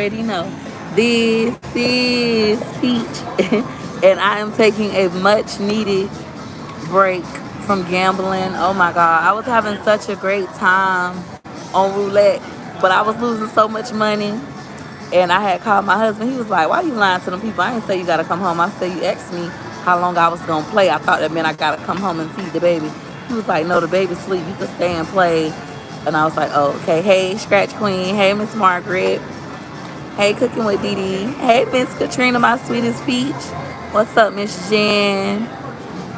already know. This is Peach, and I am taking a much needed break from gambling. Oh my God, I was having such a great time on roulette, but I was losing so much money. And I had called my husband. He was like, "Why you lying to them people? I didn't say you gotta come home. I said you asked me how long I was gonna play. I thought that meant I gotta come home and feed the baby." He was like, "No, the baby's asleep. You can stay and play." And I was like, "Oh, okay." Hey, Scratch Queen. Hey, Miss Margaret. Hey, Cooking with Dee Dee. Hey, Miss Katrina, my sweetest peach. What's up, Miss Jen?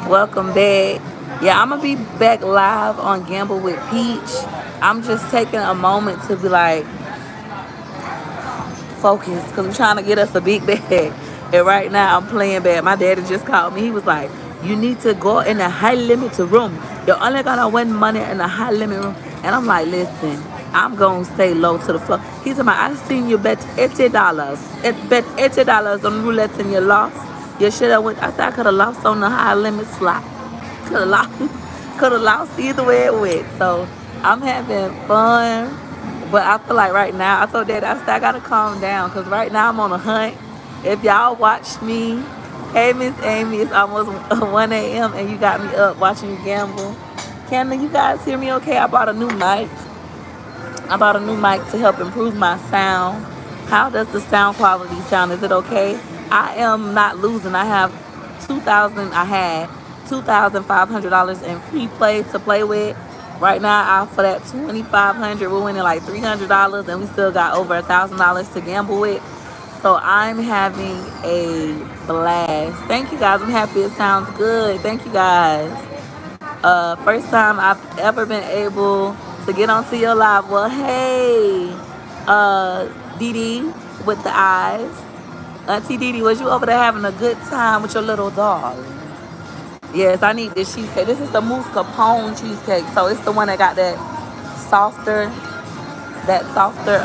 Welcome back. Yeah, I'm gonna be back live on Gamble with Peach. I'm just taking a moment to be like, focus, because we're trying to get us a big bag. And right now I'm playing bad. My daddy just called me. He was like, "You need to go in the high limit room. You're only gonna win money in the high limit room." And I'm like, "Listen, I'm gonna stay low to the floor." He's like, "I seen you bet $80. Bet $80 on roulette and you lost. You should have went." I said, "I could have lost on the high limit slot. Could have lost. Could have lost either way it went." So I'm having fun. But I feel like right now, I told Dad, I said, I gotta calm down because right now I'm on a hunt. If y'all watch me, hey, Miss Amy, it's almost 1 a.m. and you got me up watching you gamble. Can you guys hear me okay? I bought a new mic. I bought a new mic to help improve my sound. How does the sound quality sound? Is it okay? I am not losing. I had $2,500 in free play to play with. Right now, for that $2,500, we're winning like $300, and we still got over $1,000 to gamble with. So I'm having a blast. Thank you guys. I'm happy it sounds good. Thank you guys. First time I've ever been able to get onto your live. Well, hey, Dee Dee with the eyes. Auntie Dee Dee, was you over there having a good time with your little dog? Yes, I need this cheesecake. This is the mousse capone cheesecake. So it's the one that got softer, that softer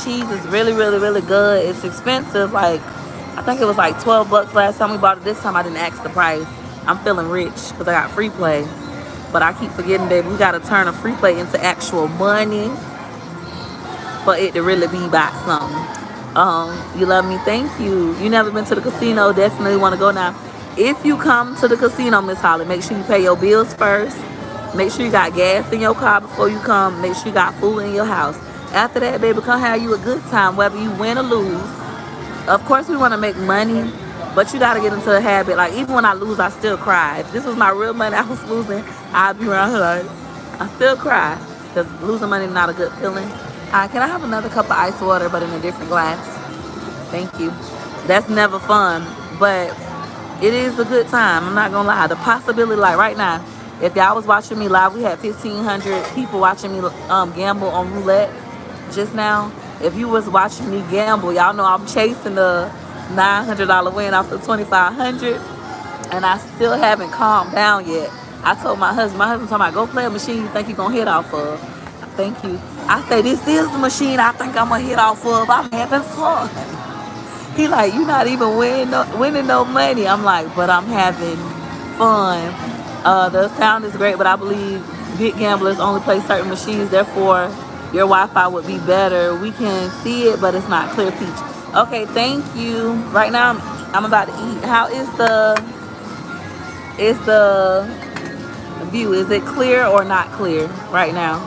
cheese is really, really, really good. It's expensive. Like, I think it was like 12 bucks last time we bought it. This time I didn't ask the price. I'm feeling rich because I got free play. But I keep forgetting, baby, we got to turn a free play into actual money for it to really be about something. You love me? Thank you. You never been to the casino? Definitely want to go now. If you come to the casino, Miss Holly, make sure you pay your bills first. Make sure you got gas in your car before you come. Make sure you got food in your house. After that, baby, come have you a good time, whether you win or lose. Of course, we want to make money, but you got to get into a habit. Like, even when I lose, I still cry. If this was my real money I was losing, I'd be around here like, I still cry because losing money is not a good feeling. Can I have another cup of ice water, but in a different glass? Thank you. That's never fun, but it is a good time. I'm not gonna lie. The possibility, like right now, if y'all was watching me live, we had 1,500 people watching me gamble on roulette just now. If you was watching me gamble, y'all know I'm chasing the $900 win off the 2,500, and I still haven't calmed down yet. I told my husband told me, "Go play a machine you think you're gonna hit off of." Thank you. I say, "This is the machine I think I'm gonna hit off of. I'm having fun." He like, "You not even winning no money." I'm like, "But I'm having fun." The sound is great, but I believe big gamblers only play certain machines. Therefore, your Wi-Fi would be better. We can see it, but it's not clear, Peach. Okay, thank you. Right now, I'm about to eat. How is the view? Is it clear or not clear right now?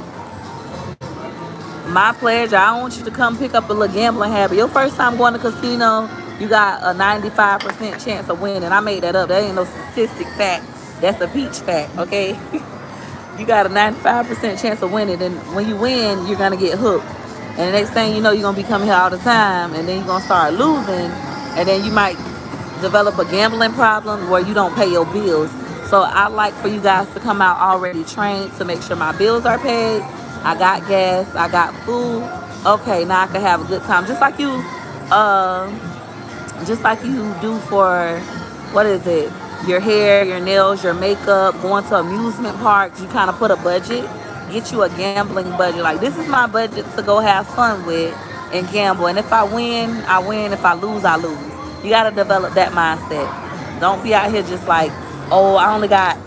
My pleasure. I want you to come pick up a little gambling habit. Your first time going to casino, you got a 95% chance of winning. I made that up. That ain't no statistic fact. That's a peach fact, okay? You got a 95% chance of winning. And when you win, you're going to get hooked. And the next thing you know, you're going to be coming here all the time. And then you're going to start losing. And then you might develop a gambling problem where you don't pay your bills. So I like for you guys to come out already trained to make sure my bills are paid. I got gas, I got food. Okay, now I can have a good time. Just like you do for, what is it? Your hair, your nails, your makeup, going to amusement parks. You kind of put a budget, get you a gambling budget. Like, this is my budget to go have fun with and gamble. And if I win, I win. If I lose, I lose. You got to develop that mindset. Don't be out here just like, "Oh, I only got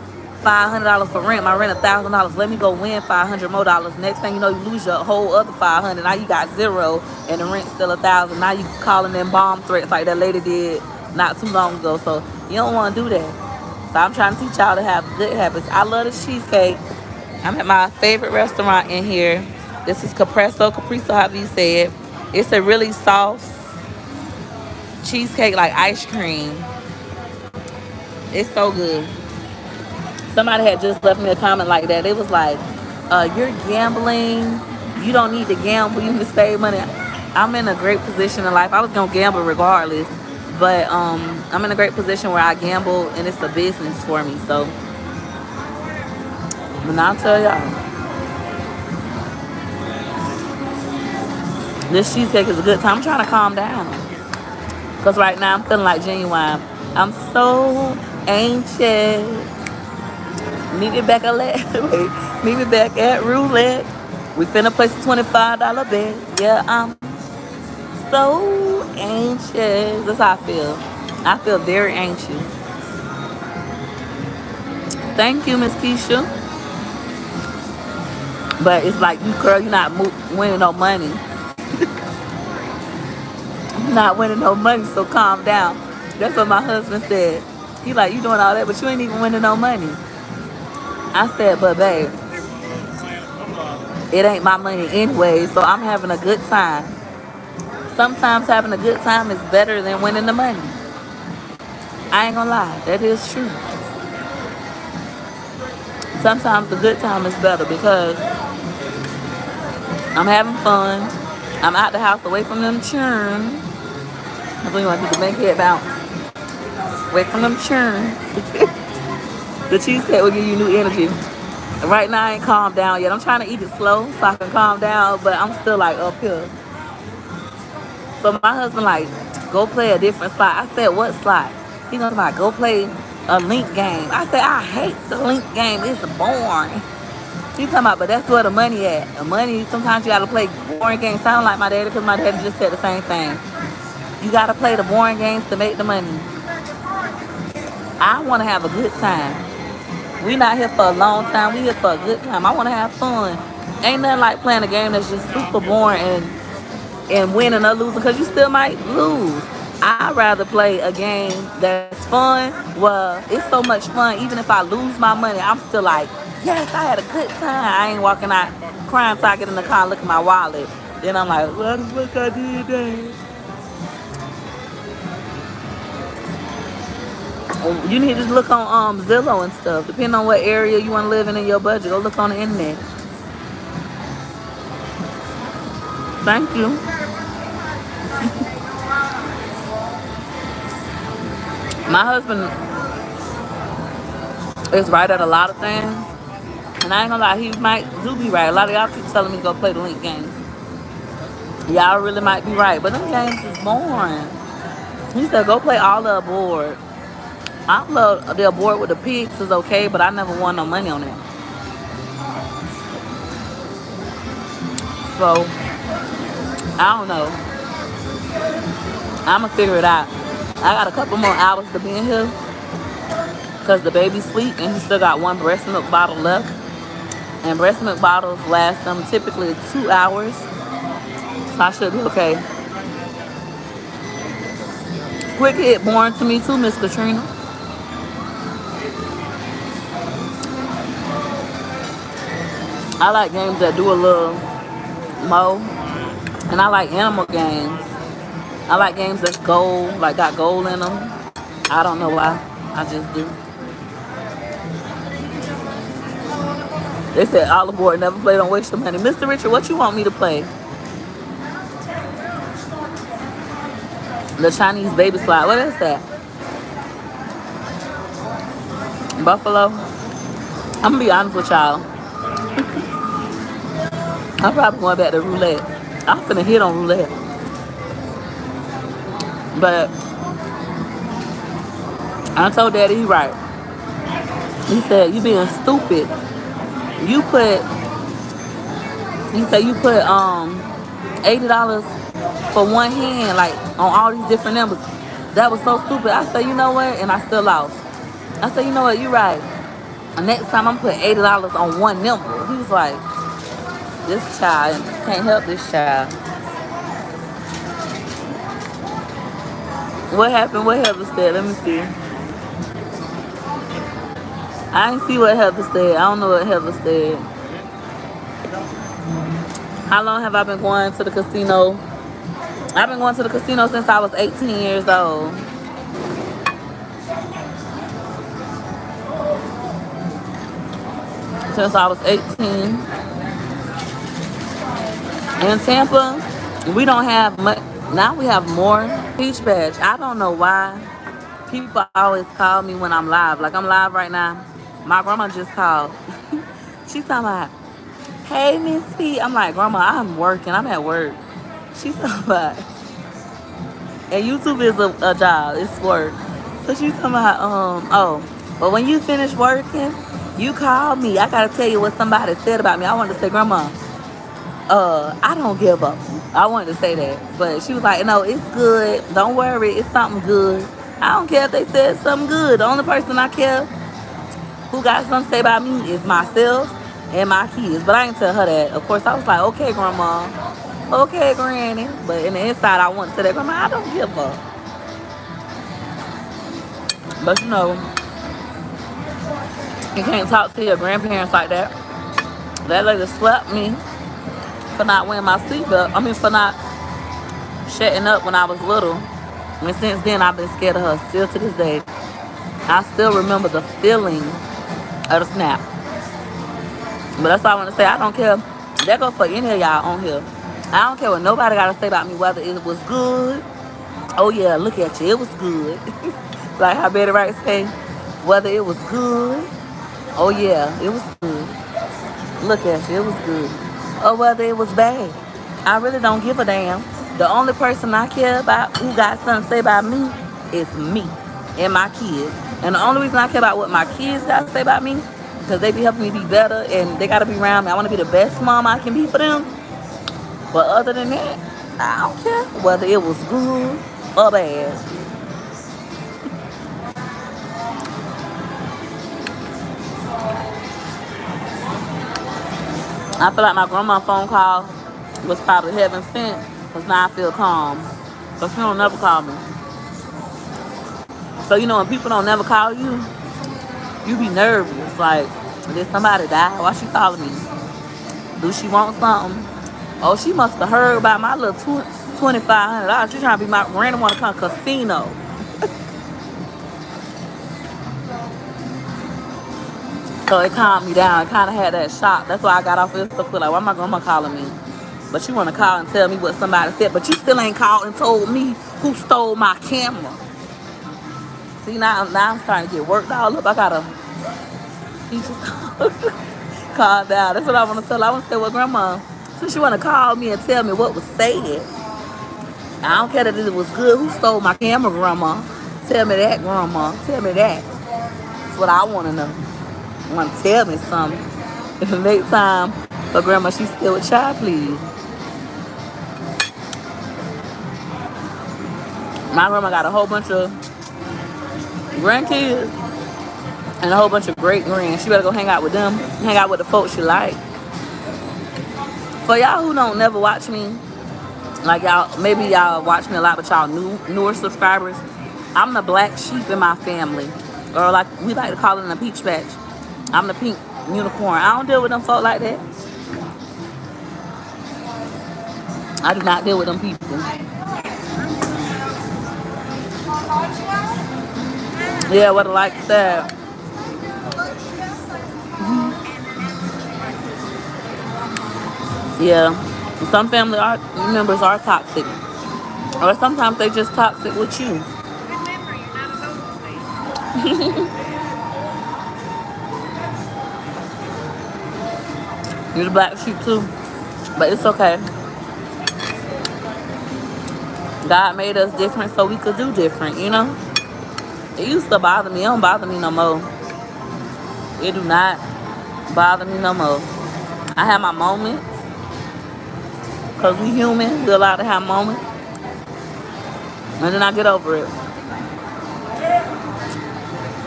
$500 for rent. My rent $1,000. Let me go win $500 more dollars. Next thing you know, you lose your whole other 500. Now you got zero, and the rent's still 1,000. Now you calling in bomb threats like that lady did not too long ago. So you don't want to do that. So I'm trying to teach y'all to have good habits. I love the cheesecake. I'm at my favorite restaurant in here. This is Capresso, however you say it. It's a really soft cheesecake like ice cream. It's so good. Somebody had just left me a comment like that. It was like, you're gambling. You don't need to gamble. You need to save money. I'm in a great position in life. I was going to gamble regardless. But I'm in a great position where I gamble and it's a business for me. So, but I'll tell y'all. This cheesecake is a good time. I'm trying to calm down. Because right now I'm feeling like Genuine. I'm so anxious. Meet me back at Roulette. We finna place a $25 bet. Yeah, I'm so anxious. That's how I feel. I feel very anxious. Thank you, Miss Keisha. But it's like, you're not winning no money. You're not winning no money, so calm down. That's what my husband said. He like, you doing all that, but you ain't even winning no money. I said, but babe, it ain't my money anyway, so I'm having a good time. Sometimes having a good time is better than winning the money. I ain't gonna lie, that is true. Sometimes the good time is better because I'm having fun. I'm out the house away from them churn. That's what you want to do, to make it bounce. Away from them churn. The cheesecake will give you new energy. Right now I ain't calmed down yet. I'm trying to eat it slow so I can calm down, but I'm still like up here. So my husband like, go play a different slot. I said, what slot? He gonna like, go play a link game. I said, I hate the link game. It's boring. He talking about, but that's where the money at. The money, sometimes you gotta play boring games. Sound like my daddy, because my daddy just said the same thing. You gotta play the boring games to make the money. I wanna have a good time. We not here for a long time. We here for a good time. I want to have fun. Ain't nothing like playing a game that's just super boring and winning or losing, because you still might lose. I'd rather play a game that's fun. Well, it's so much fun. Even if I lose my money, I'm still like, yes, I had a good time. I ain't walking out crying till I get in the car and look at my wallet. Then I'm like, what the fuck I did that? You need to look on Zillow and stuff. Depending on what area you want to live in your budget, go look on the internet. Thank you. My husband is right at a lot of things. And I ain't gonna lie, he might do be right. A lot of y'all keep telling me to go play the link game. Y'all really might be right. But them games is boring. He said, go play all the aboard. I love the aboard with the pigs is okay, but I never won no money on that. So, I don't know. I'm going to figure it out. I got a couple more hours to be in here because the baby's asleep and he still got one breast milk bottle left. And breast milk bottles last them typically 2 hours. So I should be okay. Quick hit born to me too, Miss Katrina. I like games that do a little more. And I like animal games. I like games that's gold, like got gold in them. I don't know why. I just do. They said all aboard, never play, don't waste your money. Mr. Richard, what you want me to play? The Chinese baby slide. What is that? Buffalo? I'm gonna be honest with y'all. I'm probably going back to roulette. I'm finna hit on roulette. But I told Daddy he right. He said, you being stupid. He said you put $80 for one hand, like on all these different numbers. That was so stupid. I said, you know what? And I still lost. I said, you know what? You're right. Next time I'm putting $80 on one nipple. He was like, this child, can't help this child. What happened? What Heather said? Let me see. I didn't see what Heather said. I don't know what Heather said. How long have I been going to the casino? I've been going to the casino since I was 18 years old. Since I was 18. In Tampa, we don't have much. Now we have more Peach Patch. I don't know why. People always call me when I'm live. Like I'm live right now. My grandma just called. She's talking about, hey, Miss P. I'm like, Grandma, I'm working. I'm at work. She's talking about, and YouTube is a job. It's work. So she's talking about, oh, but when you finish working, you call me. I gotta tell you what somebody said about me. I wanted to say, Grandma, I don't give up. I wanted to say that. But she was like, no, it's good. Don't worry. It's something good. I don't care if they said something good. The only person I care who got something to say about me is myself and my kids. But I didn't tell her that. Of course, I was like, okay, Grandma. Okay, Granny. But in the inside, I want to say that, Grandma, I don't give up. But you know, you can't talk to your grandparents like that. That lady slapped me for not wearing my seatbelt. I mean, for not shutting up when I was little. And since then, I've been scared of her. Still to this day, I still remember the feeling of the snap. But that's all I want to say. I don't care. That goes for any of y'all on here. I don't care what nobody got to say about me, whether it was good. Oh, yeah, look at you. It was good. Like how Betty Wright say, whether it was good. Oh, yeah, it was good. Look at you. It was good. Or whether it was bad. I really don't give a damn. The only person I care about who got something to say about me is me and my kids. And the only reason I care about what my kids got to say about me, because they be helping me be better and they got to be around me. I want to be the best mom I can be for them. But other than that, I don't care whether it was good or bad. I feel like my grandma's phone call was probably heaven sent, because now I feel calm. Because she don't never call me. So, you know, when people don't never call you, you be nervous. Like, did somebody die? Why she calling me? Do she want something? Oh, she must have heard about my little $2,500. She trying to be my random want to come casino. So it calmed me down. It kind of had that shock. That's why I got off this stuff. Like, why my grandma calling me? But she want to call and tell me what somebody said. But you still ain't called and told me who stole my camera. See, now I'm starting to get worked all up. I got to calm down. That's what I want to tell her. I want to say, well, Grandma, since you want to call me and tell me what was said, I don't care that it was good. Who stole my camera, Grandma? Tell me that, Grandma. Tell me that. That's what I want to know. I want to tell me something. If it makes time for Grandma, she's still with child, please. My grandma got a whole bunch of grandkids and a whole bunch of great grands. She better go hang out with them. Hang out with the folks she like. For y'all who don't never watch me, like y'all, maybe y'all watch me a lot, but y'all newer subscribers, I'm the black sheep in my family. Or like we like to call it in a peach patch. I'm the pink unicorn. I don't deal with them folk like that. I do not deal with them people. Yeah, what I like that. Yeah, some family members are toxic, or sometimes they just toxic with you. You're the black sheep too, but it's okay. God made us different so we could do different, you know? It used to bother me. It don't bother me no more. It do not bother me no more. I have my moments, because we human. We're allowed to have moments. And then I get over it.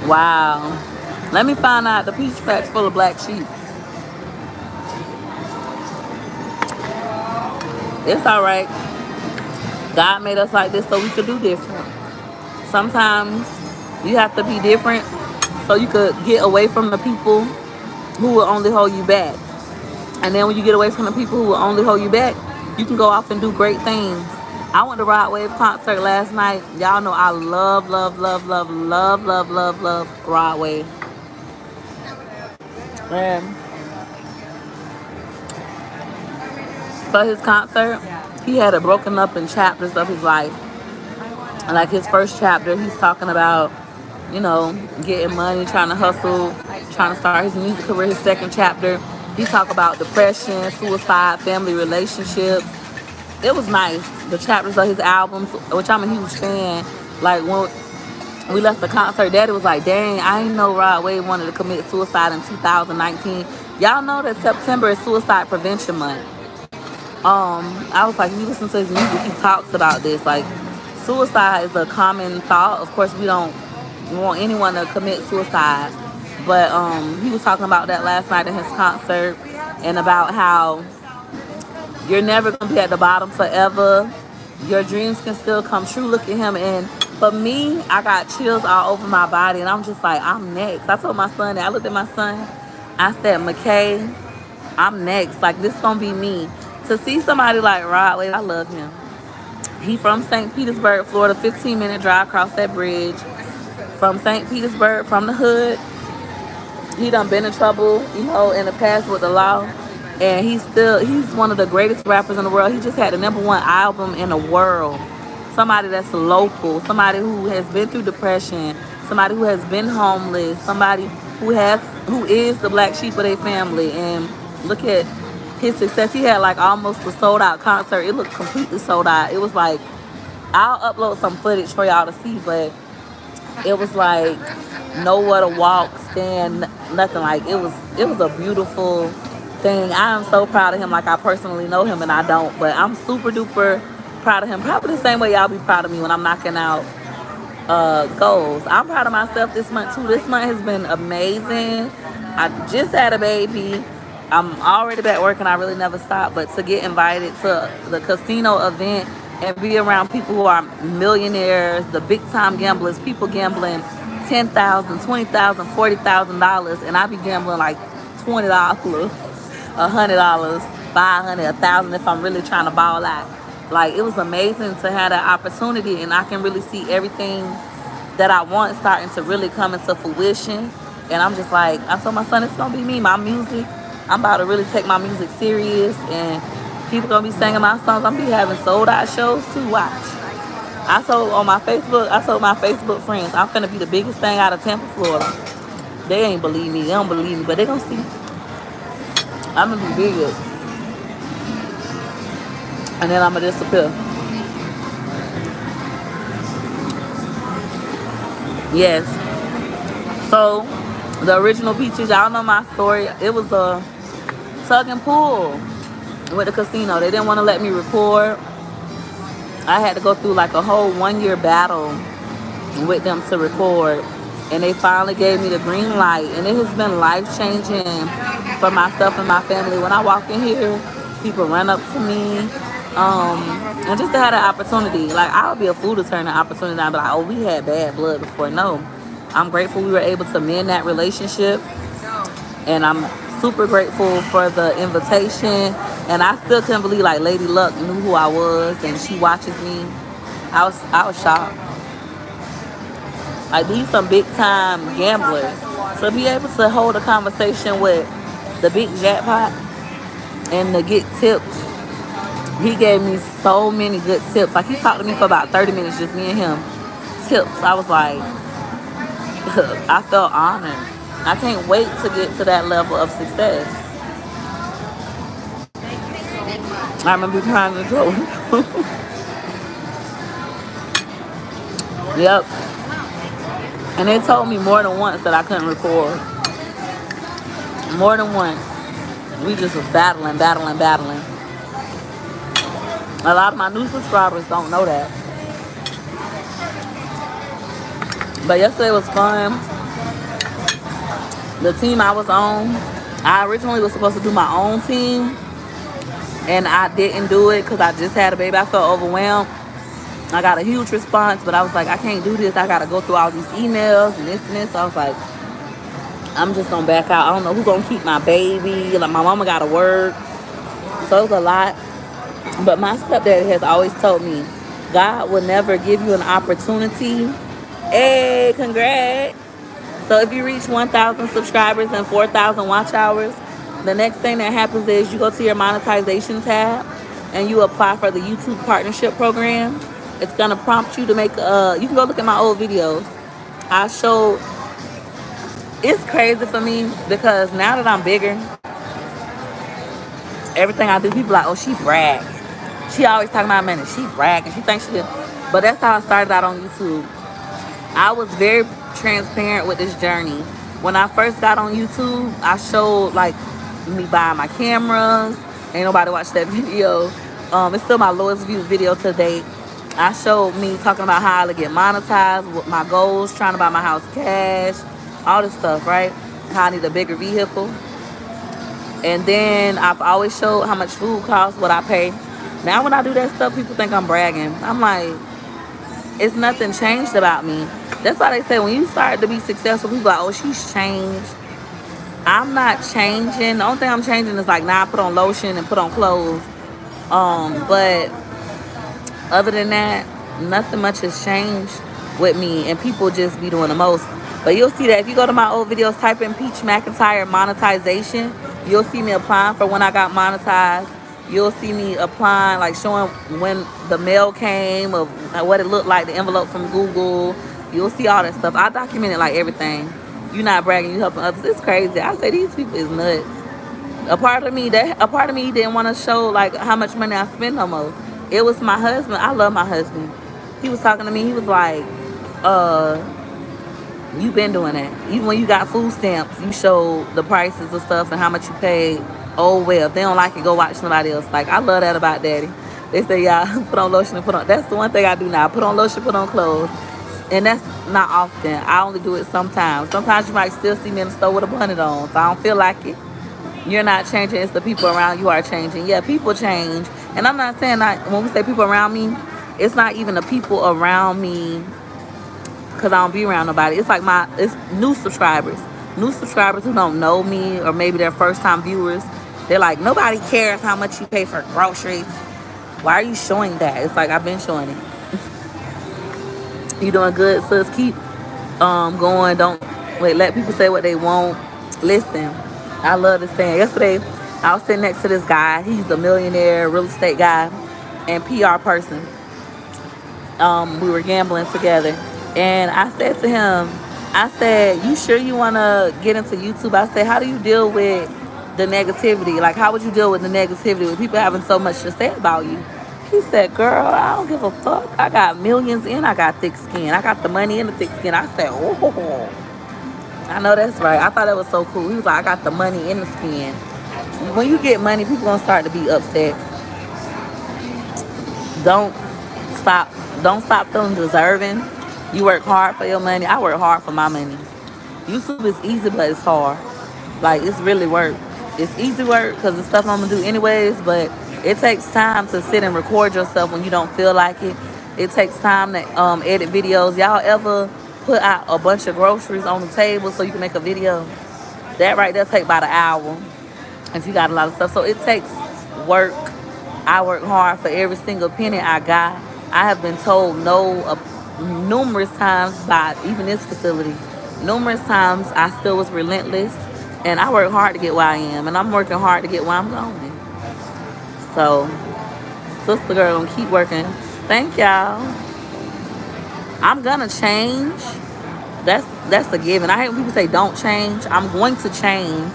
Wow. Let me find out the peach patch full of black sheep. It's all right. God made us like this so we could do different. Sometimes you have to be different so you could get away from the people who will only hold you back. And then when you get away from the people who will only hold you back, you can go off and do great things. I went to Broadway concert last night. Y'all know I love, love, love, love, love, love, love, love Broadway. And for his concert, he had it broken up in chapters of his life. Like his first chapter, he's talking about, you know, getting money, trying to hustle, trying to start his music career. His second chapter, he talk about depression, suicide, family relationships. It was nice. The chapters of his albums, which I'm a huge fan. Like when we left the concert, Daddy was like, dang, I didn't know Rod Wave wanted to commit suicide in 2019. Y'all know that September is Suicide Prevention Month. I was like, you listen to his music, he talks about this. Like, suicide is a common thought. Of course, we don't want anyone to commit suicide. But he was talking about that last night in his concert and about how you're never going to be at the bottom forever. Your dreams can still come true. Look at him. And for me, I got chills all over my body. And I'm just like, I'm next. I told my son that. I looked at my son. I said, McKay, I'm next. Like, this going to be me. To see somebody like Rod Wave, I love him. He from St. Petersburg, Florida, 15-minute drive across that bridge. From St. Petersburg, from the hood. He done been in trouble, you know, in the past with the law. And he's one of the greatest rappers in the world. He just had the #1 album in the world. Somebody that's local, somebody who has been through depression, somebody who has been homeless, somebody who is the black sheep of their family. And look at his success. He had like almost a sold out concert. It looked completely sold out. It was like, I'll upload some footage for y'all to see, but it was like nowhere to walk, stand, nothing. Like it was a beautiful thing. I am so proud of him. Like I personally know him and I don't, but I'm super duper proud of him. Probably the same way y'all be proud of me when I'm knocking out goals. I'm proud of myself this month too. This month has been amazing. I just had a baby. I'm already back working. I really never stopped. But to get invited to the casino event and be around people who are millionaires, the big time gamblers, people gambling $10,000, $20,000, $40,000, and I be gambling like $20, $100, $500, $1,000 if I'm really trying to ball out. Like it was amazing to have that opportunity, and I can really see everything that I want starting to really come into fruition. And I'm just like, I told my son, it's gonna be me, my music. I'm about to really take my music serious, and people gonna be singing my songs. I'm be having sold out shows too. Watch. I told my Facebook friends, I'm finna be the biggest thing out of Tampa, Florida. They ain't believe me. They don't believe me, but they gonna see. I'm gonna be big. And then I'm gonna disappear. Yes. So, the original Peaches, y'all know my story. It was a tug and pull with the casino. They didn't want to let me record. I had to go through like a whole 1-year battle with them to record. And they finally gave me the green light. And it has been life-changing for myself and my family. When I walk in here, people run up to me. And just to have that opportunity. Like, I would be a fool to turn the opportunity down. But like, oh, we had bad blood before. No. I'm grateful we were able to mend that relationship. And I'm super grateful for the invitation. And I still couldn't believe like Lady Luck knew who I was and she watches me. I was shocked. Like these some big time gamblers. So be able to hold a conversation with the big jackpot and to get tips. He gave me so many good tips. Like he talked to me for about 30 minutes, just me and him. Tips. I was like, I felt honored. I can't wait to get to that level of success. I remember trying to go. Yep. And they told me more than once that I couldn't record. More than once. We just was battling. A lot of my new subscribers don't know that. But yesterday was fun. The team I was on, I originally was supposed to do my own team, and I didn't do it because I just had a baby. I felt overwhelmed. I got a huge response, but I was like, I can't do this. I got to go through all these emails and this and this. So I was like, I'm just going to back out. I don't know who's going to keep my baby. Like, my mama got to work. So it was a lot. But my stepdad has always told me, God will never give you an opportunity. Hey, congrats. So if you reach 1,000 subscribers and 4,000 watch hours, the next thing that happens is you go to your monetization tab and you apply for the YouTube partnership program. It's going to prompt you to make, you can go look at my old videos. I showed, it's crazy for me because now that I'm bigger, everything I do, people are like, oh, she brag. She always talking about money. She bragging. She thinks she did. But that's how I started out on YouTube. I was very transparent with this journey. When I first got on YouTube, I showed like me buying my cameras. Ain't nobody watched that video. It's still my lowest viewed video to date. I showed me talking about how I would get monetized, with my goals, trying to buy my house cash, all this stuff, right? How I need a bigger vehicle. And then I've always showed how much food costs, what I pay. Now when I do that stuff, people think I'm bragging. I'm like, it's nothing changed about me. That's why they say when you start to be successful, people are like, oh, she's changed. I'm not changing. The only thing I'm changing is like now I put on lotion and put on clothes. But other than that, nothing much has changed with me, and people just be doing the most. But you'll see that if you go to my old videos, type in Peach McIntyre monetization, you'll see me applying for when I got monetized. You'll see me applying, like showing when the mail came, of what it looked like, the envelope from Google. You'll see all that stuff. I documented like everything. You're not bragging, you helping others. It's crazy. I say these people is nuts. A part of me didn't want to show like how much money I spend no more. It was my husband. I love my husband. He was talking to me. He was like, you been doing that. Even when you got food stamps, you show the prices of stuff and how much you paid. Oh, well, if they don't like it, go watch somebody else. Like, I love that about daddy. They say, y'all, put on lotion and put on. That's the one thing I do now. Put on lotion, put on clothes. And that's not often. I only do it sometimes. Sometimes you might still see me in the store with a bonnet on. If I don't feel like it, you're not changing. It's the people around you are changing. Yeah, people change. And I'm not saying that when we say people around me, it's not even the people around me because I don't be around nobody. It's like it's new subscribers. New subscribers who don't know me, or maybe they're first time viewers. They're like, nobody cares how much you pay for groceries. Why are you showing that? It's like, I've been showing it. You doing good, sis. Keep going. Don't wait. Let people say what they want. Listen, I love this saying. Yesterday, I was sitting next to this guy. He's a millionaire real estate guy and PR person. We were gambling together. And I said to him, I said, you sure you want to get into YouTube? I said, how do you deal with the negativity? Like, how would you deal with the negativity with people having so much to say about you? He said, girl, I don't give a fuck. I got millions and I got thick skin. I got the money and the thick skin. I said, oh, I know that's right. I thought that was so cool. He was like, I got the money and the skin. When you get money, people going to start to be upset. Don't stop feeling deserving. You work hard for your money. I work hard for my money. YouTube is easy, but it's hard. Like, it's really work. It's easy work because it's stuff I'm going to do anyways, but it takes time to sit and record yourself when you don't feel like it. It takes time to edit videos. Y'all ever put out a bunch of groceries on the table so you can make a video? That right there take about an hour if you got a lot of stuff. So it takes work. I work hard for every single penny I got. I have been told no numerous times by even this facility. Numerous times I still was relentless, and I work hard to get where I am, and I'm working hard to get where I'm going. So, sister girl, gonna keep working. Thank y'all. I'm gonna change. That's a given. I hate when people say don't change. I'm going to change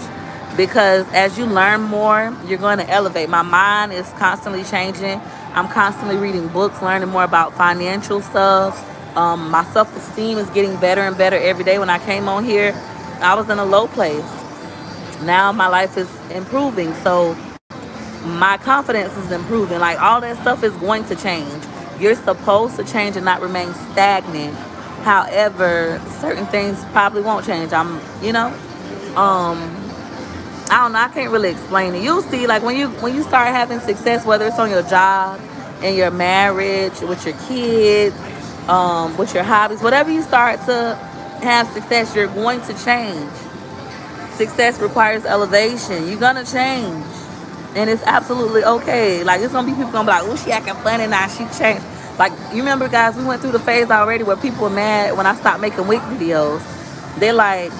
because as you learn more, you're going to elevate. My mind is constantly changing. I'm constantly reading books, learning more about financial stuff. My self-esteem is getting better and better every day. When I came on here, I was in a low place. Now my life is improving. So my confidence is improving. Like, all that stuff is going to change. You're supposed to change and not remain stagnant. However, certain things probably won't change. Um, I don't know. I can't really explain it. You'll see, like when you start having success, whether it's on your job, in your marriage, with your kids, with your hobbies, whatever you start to have success, you're going to change. Success requires elevation. You're gonna change, and it's absolutely okay. Like it's gonna be people gonna be like, "Oh, she acting funny now. She changed." Like you remember, guys, we went through the phase already where people were mad when I stopped making wig videos. They're like,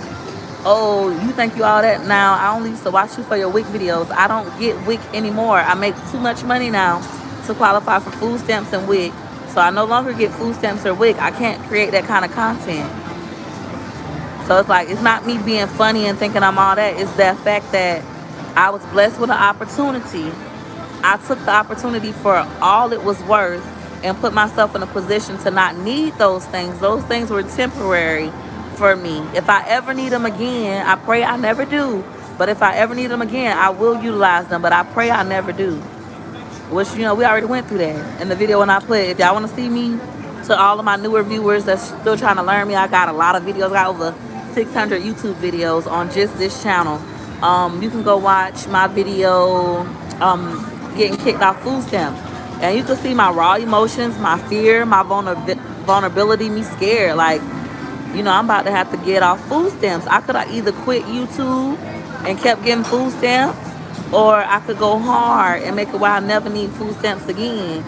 "Oh, you think you all that now? I only used to watch you for your wig videos. I don't get wig anymore. I make too much money now to qualify for food stamps and wig. So I no longer get food stamps or wig. I can't create that kind of content." So it's like, it's not me being funny and thinking I'm all that. It's that fact that I was blessed with an opportunity. I took the opportunity for all it was worth and put myself in a position to not need those things. Those things were temporary for me. If I ever need them again, I pray I never do. But if I ever need them again, I will utilize them. But I pray I never do. Which, we already went through that in the video when I put, if y'all want to see me, to all of my newer viewers that's still trying to learn me, I got a lot of videos. I got over 600 YouTube videos on just this channel. You can go watch my video, getting kicked off food stamps. And you can see my raw emotions, my fear, my vulnerability, me scared. Like, I'm about to have to get off food stamps. I could have either quit YouTube and kept getting food stamps, or I could go hard and make it where I never need food stamps again.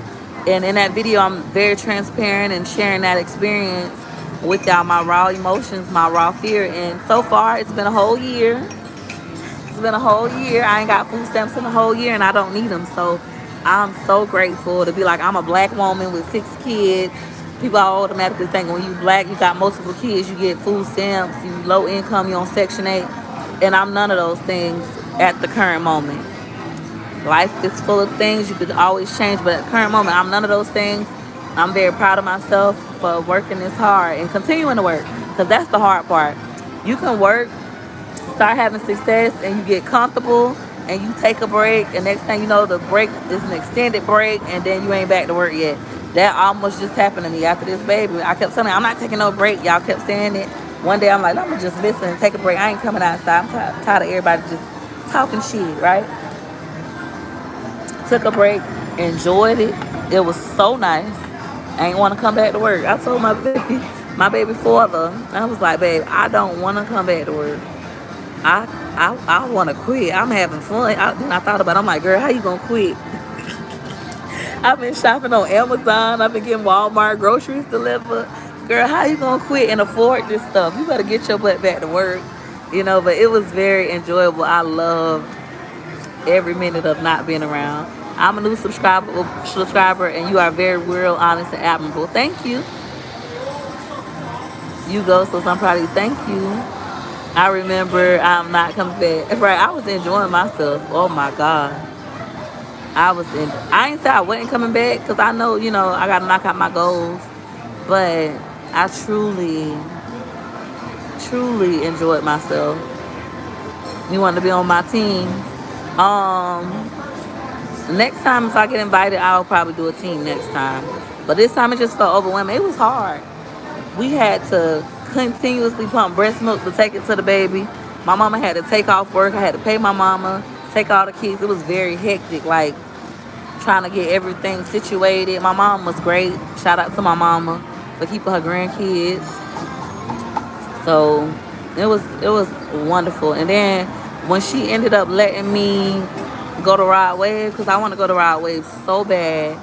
And in that video, I'm very transparent and sharing that experience with y'all, my raw emotions, my raw fear. And so far, it's been a whole year. It's been a whole year. I ain't got food stamps in a whole year, and I don't need them. So I'm so grateful to be like, I'm a black woman with 6 kids. People automatically think when you black, you got multiple kids, you get food stamps, you low income, you on Section 8. And I'm none of those things at the current moment. Life is full of things you could always change, but at the current moment, I'm none of those things. I'm very proud of myself for working this hard and continuing to work, because that's the hard part. You can work, start having success, and you get comfortable, and you take a break, and next thing you know, the break is an extended break, and then you ain't back to work yet. That almost just happened to me after this baby. I kept saying, I'm not taking no break. Y'all kept saying it. One day, I'm like, I'm going to just listen and take a break. I ain't coming outside. I'm tired of everybody just talking shit, right? Took a break, enjoyed it. It was so nice. I ain't want to come back to work. I told my baby father, I was like, babe, I don't want to come back to work. I want to quit. I'm having fun. Then I thought about it. I'm like, girl, how you going to quit? I've been shopping on Amazon. I've been getting Walmart groceries delivered. Girl, how you going to quit and afford this stuff? You better get your butt back to work. But it was very enjoyable. I loved every minute of not being around. I'm a new subscriber, and you are very real, honest, and admirable. Thank you. You go, so I'm proud of you. Thank you. I remember I'm not coming back. Right, I was enjoying myself. Oh my God. I ain't say I wasn't coming back, because I know, I got to knock out my goals. But I truly, truly enjoyed myself. You want to be on my team? Next time, if I get invited, I'll probably do a team next time. But this time, it just felt overwhelming. It was hard. We had to continuously pump breast milk to take it to the baby. My mama had to take off work. I had to pay my mama, take all the kids. It was very hectic, like trying to get everything situated. My mom was great. Shout out to my mama for keeping her grandkids. So it was wonderful. And then when she ended up letting me go to Rod Wave, because I want to go to Rod Wave so bad,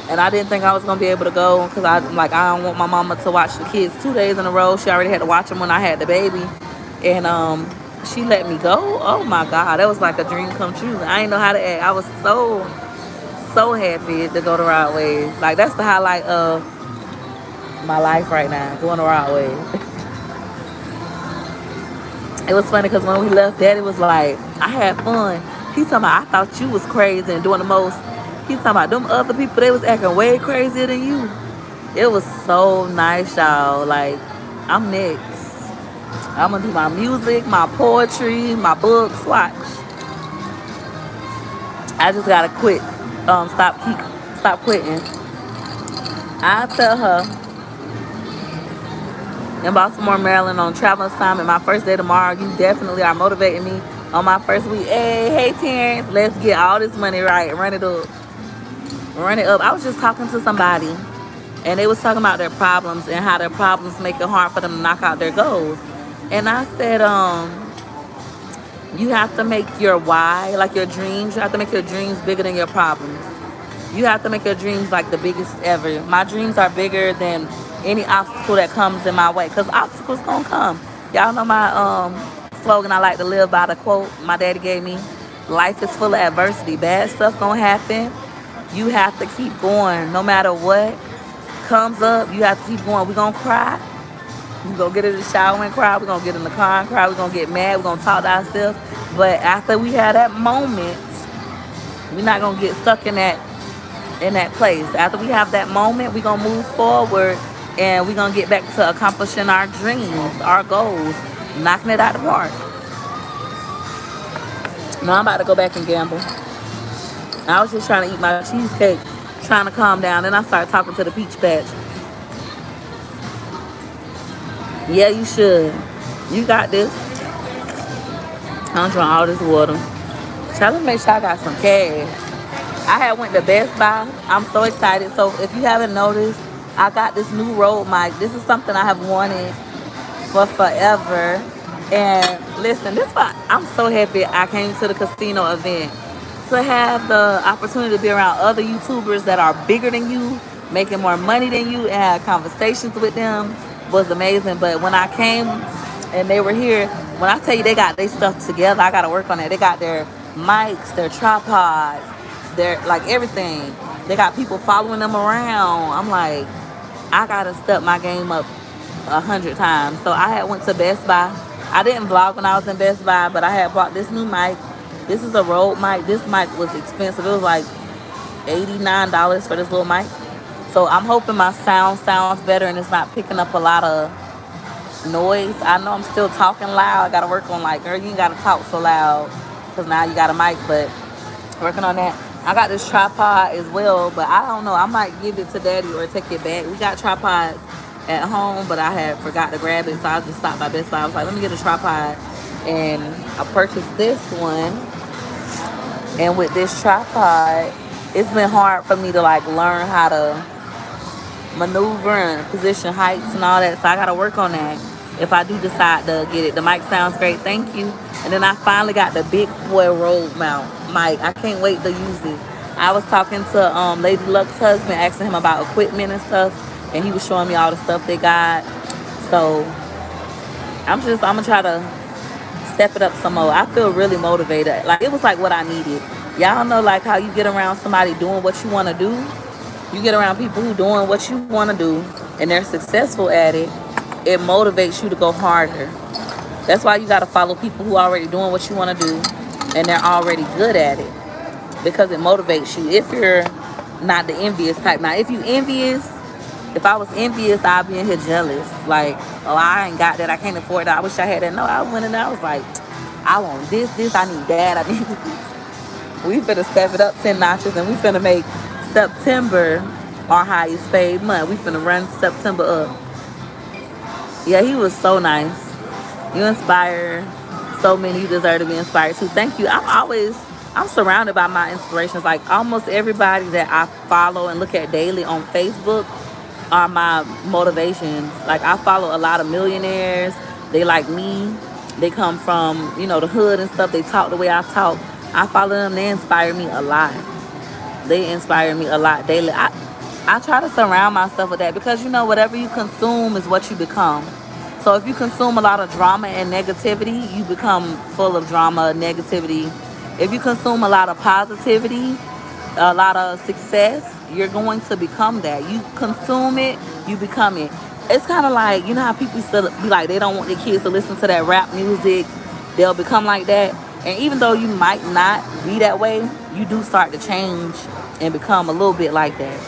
and I didn't think I was gonna be able to go, because I don't want my mama to watch the kids 2 days in a row. She already had to watch them when I had the baby, and she let me go. Oh my God, that was like a dream come true. I didn't know how to act. I was so happy to go to Rod Wave. Like, that's the highlight of my life right now, going to Rod Wave. It was funny because when we left, Daddy was like, I had fun. He talking about, I thought you was crazy and doing the most. He talking about them other people, they was acting way crazier than you. It was so nice, y'all. Like, I'm next. I'm gonna do my music, my poetry, my books. Watch. I just gotta quit. Stop quitting. I tell her, in Baltimore, Maryland on travel assignment. My first day tomorrow. You definitely are motivating me on my first week. Hey, Terrence, let's get all this money right. Run it up. Run it up. I was just talking to somebody, and they was talking about their problems and how their problems make it hard for them to knock out their goals. And I said, you have to make your why, like your dreams, you have to make your dreams bigger than your problems. You have to make your dreams like the biggest ever. My dreams are bigger than any obstacle that comes in my way, because obstacles gonna come. Y'all know my slogan I like to live by, the quote my daddy gave me: life is full of adversity. Bad stuff gonna happen. You have to keep going no matter what comes up. You have to keep going. We're gonna cry. We gonna get in the shower and cry. We're gonna get in the car and cry. We're gonna get mad. We're gonna talk to ourselves. But after we have that moment, we're not gonna get stuck in that place. After we have that moment, we're gonna move forward, and we're gonna get back to accomplishing our dreams, our goals, knocking it out the park. Now I'm about to go back and gamble. I was just trying to eat my cheesecake, trying to calm down. Then I started talking to the peach patch. Yeah, you should. You got this. I'm drawing all this water. Try to make sure I got some cash. I had went to Best Buy. I'm so excited. So if you haven't noticed, I got this new Rode mic. This is something I have wanted for forever. And listen, this why I'm so happy I came to the casino event. To have the opportunity to be around other YouTubers that are bigger than you, making more money than you, and have conversations with them was amazing. But when I came and they were here, when I tell you they got their stuff together, I got to work on that. They got their mics, their tripods, their like everything. They got people following them around. I'm like, I got to step my game up 100 times. So I had went to Best Buy. I didn't vlog when I was in Best Buy, but I had bought this new mic. This is a Rode mic. This mic was expensive. It was like $89 for this little mic. So I'm hoping my sound sounds better and it's not picking up a lot of noise. I know I'm still talking loud. I got to work on like, girl, you ain't got to talk so loud because now you got a mic, but working on that. I got this tripod as well, but I don't know. I might give it to daddy or take it back. We got tripods at home, but I had forgot to grab it, so I just stopped by Best Buy. I was like, let me get a tripod, and I purchased this one. And with this tripod, it's been hard for me to like learn how to maneuver and position heights and all that, so I gotta work on that if I do decide to get it. The mic sounds great, thank you. And then I finally got the big boy Rode mount mic. I can't wait to use it. I was talking to Lady Luck's husband, asking him about equipment and stuff, and he was showing me all the stuff they got. So I'm gonna try to step it up some more. I feel really motivated. Like, it was like what I needed. Y'all know like how you get around somebody doing what you want to do. You get around people who doing what you want to do and they're successful at it. It motivates you to go harder. That's why you got to follow people who are already doing what you want to do and they're already good at it, because it motivates you. If you're not the envious type. Now, if you envious, if I was envious, I'd be in here jealous. Like, oh, I ain't got that. I can't afford that. I wish I had that. No, I went in there. I was like, I want this. I need that. I need this. We finna step it up 10 notches, and we finna make September our highest paid month. We finna run September up. Yeah, he was so nice. You inspire so many. You deserve to be inspired too. Thank you. I'm surrounded by my inspirations. Like, almost everybody that I follow and look at daily on Facebook are my motivations. Like, I follow a lot of millionaires. They like me. They come from, the hood and stuff. They talk the way I talk. I follow them. They inspire me a lot. They inspire me a lot daily. I try to surround myself with that, because whatever you consume is what you become. So if you consume a lot of drama and negativity, you become full of drama, negativity. If you consume a lot of positivity, a lot of success, you're going to become that. You consume it, you become it. It's kind of like, how people still be like, they don't want their kids to listen to that rap music. They'll become like that. And even though you might not be that way, you do start to change and become a little bit like that.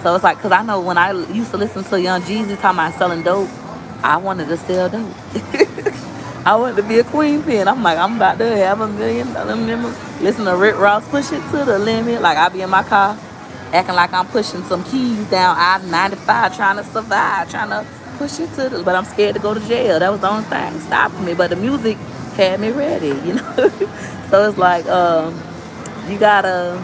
So it's like, because I know when I used to listen to Young Jeezy talking about selling dope, I wanted to sell dope. I wanted to be a queen pin. I'm like, I'm about to have $1 million. Listen to Rick Ross, push it to the limit. Like, I be in my car acting like I'm pushing some keys down I-95, trying to survive, trying to push it to the, but I'm scared to go to jail. That was the only thing stopping me. But the music had me ready, you know. So it's like, you gotta,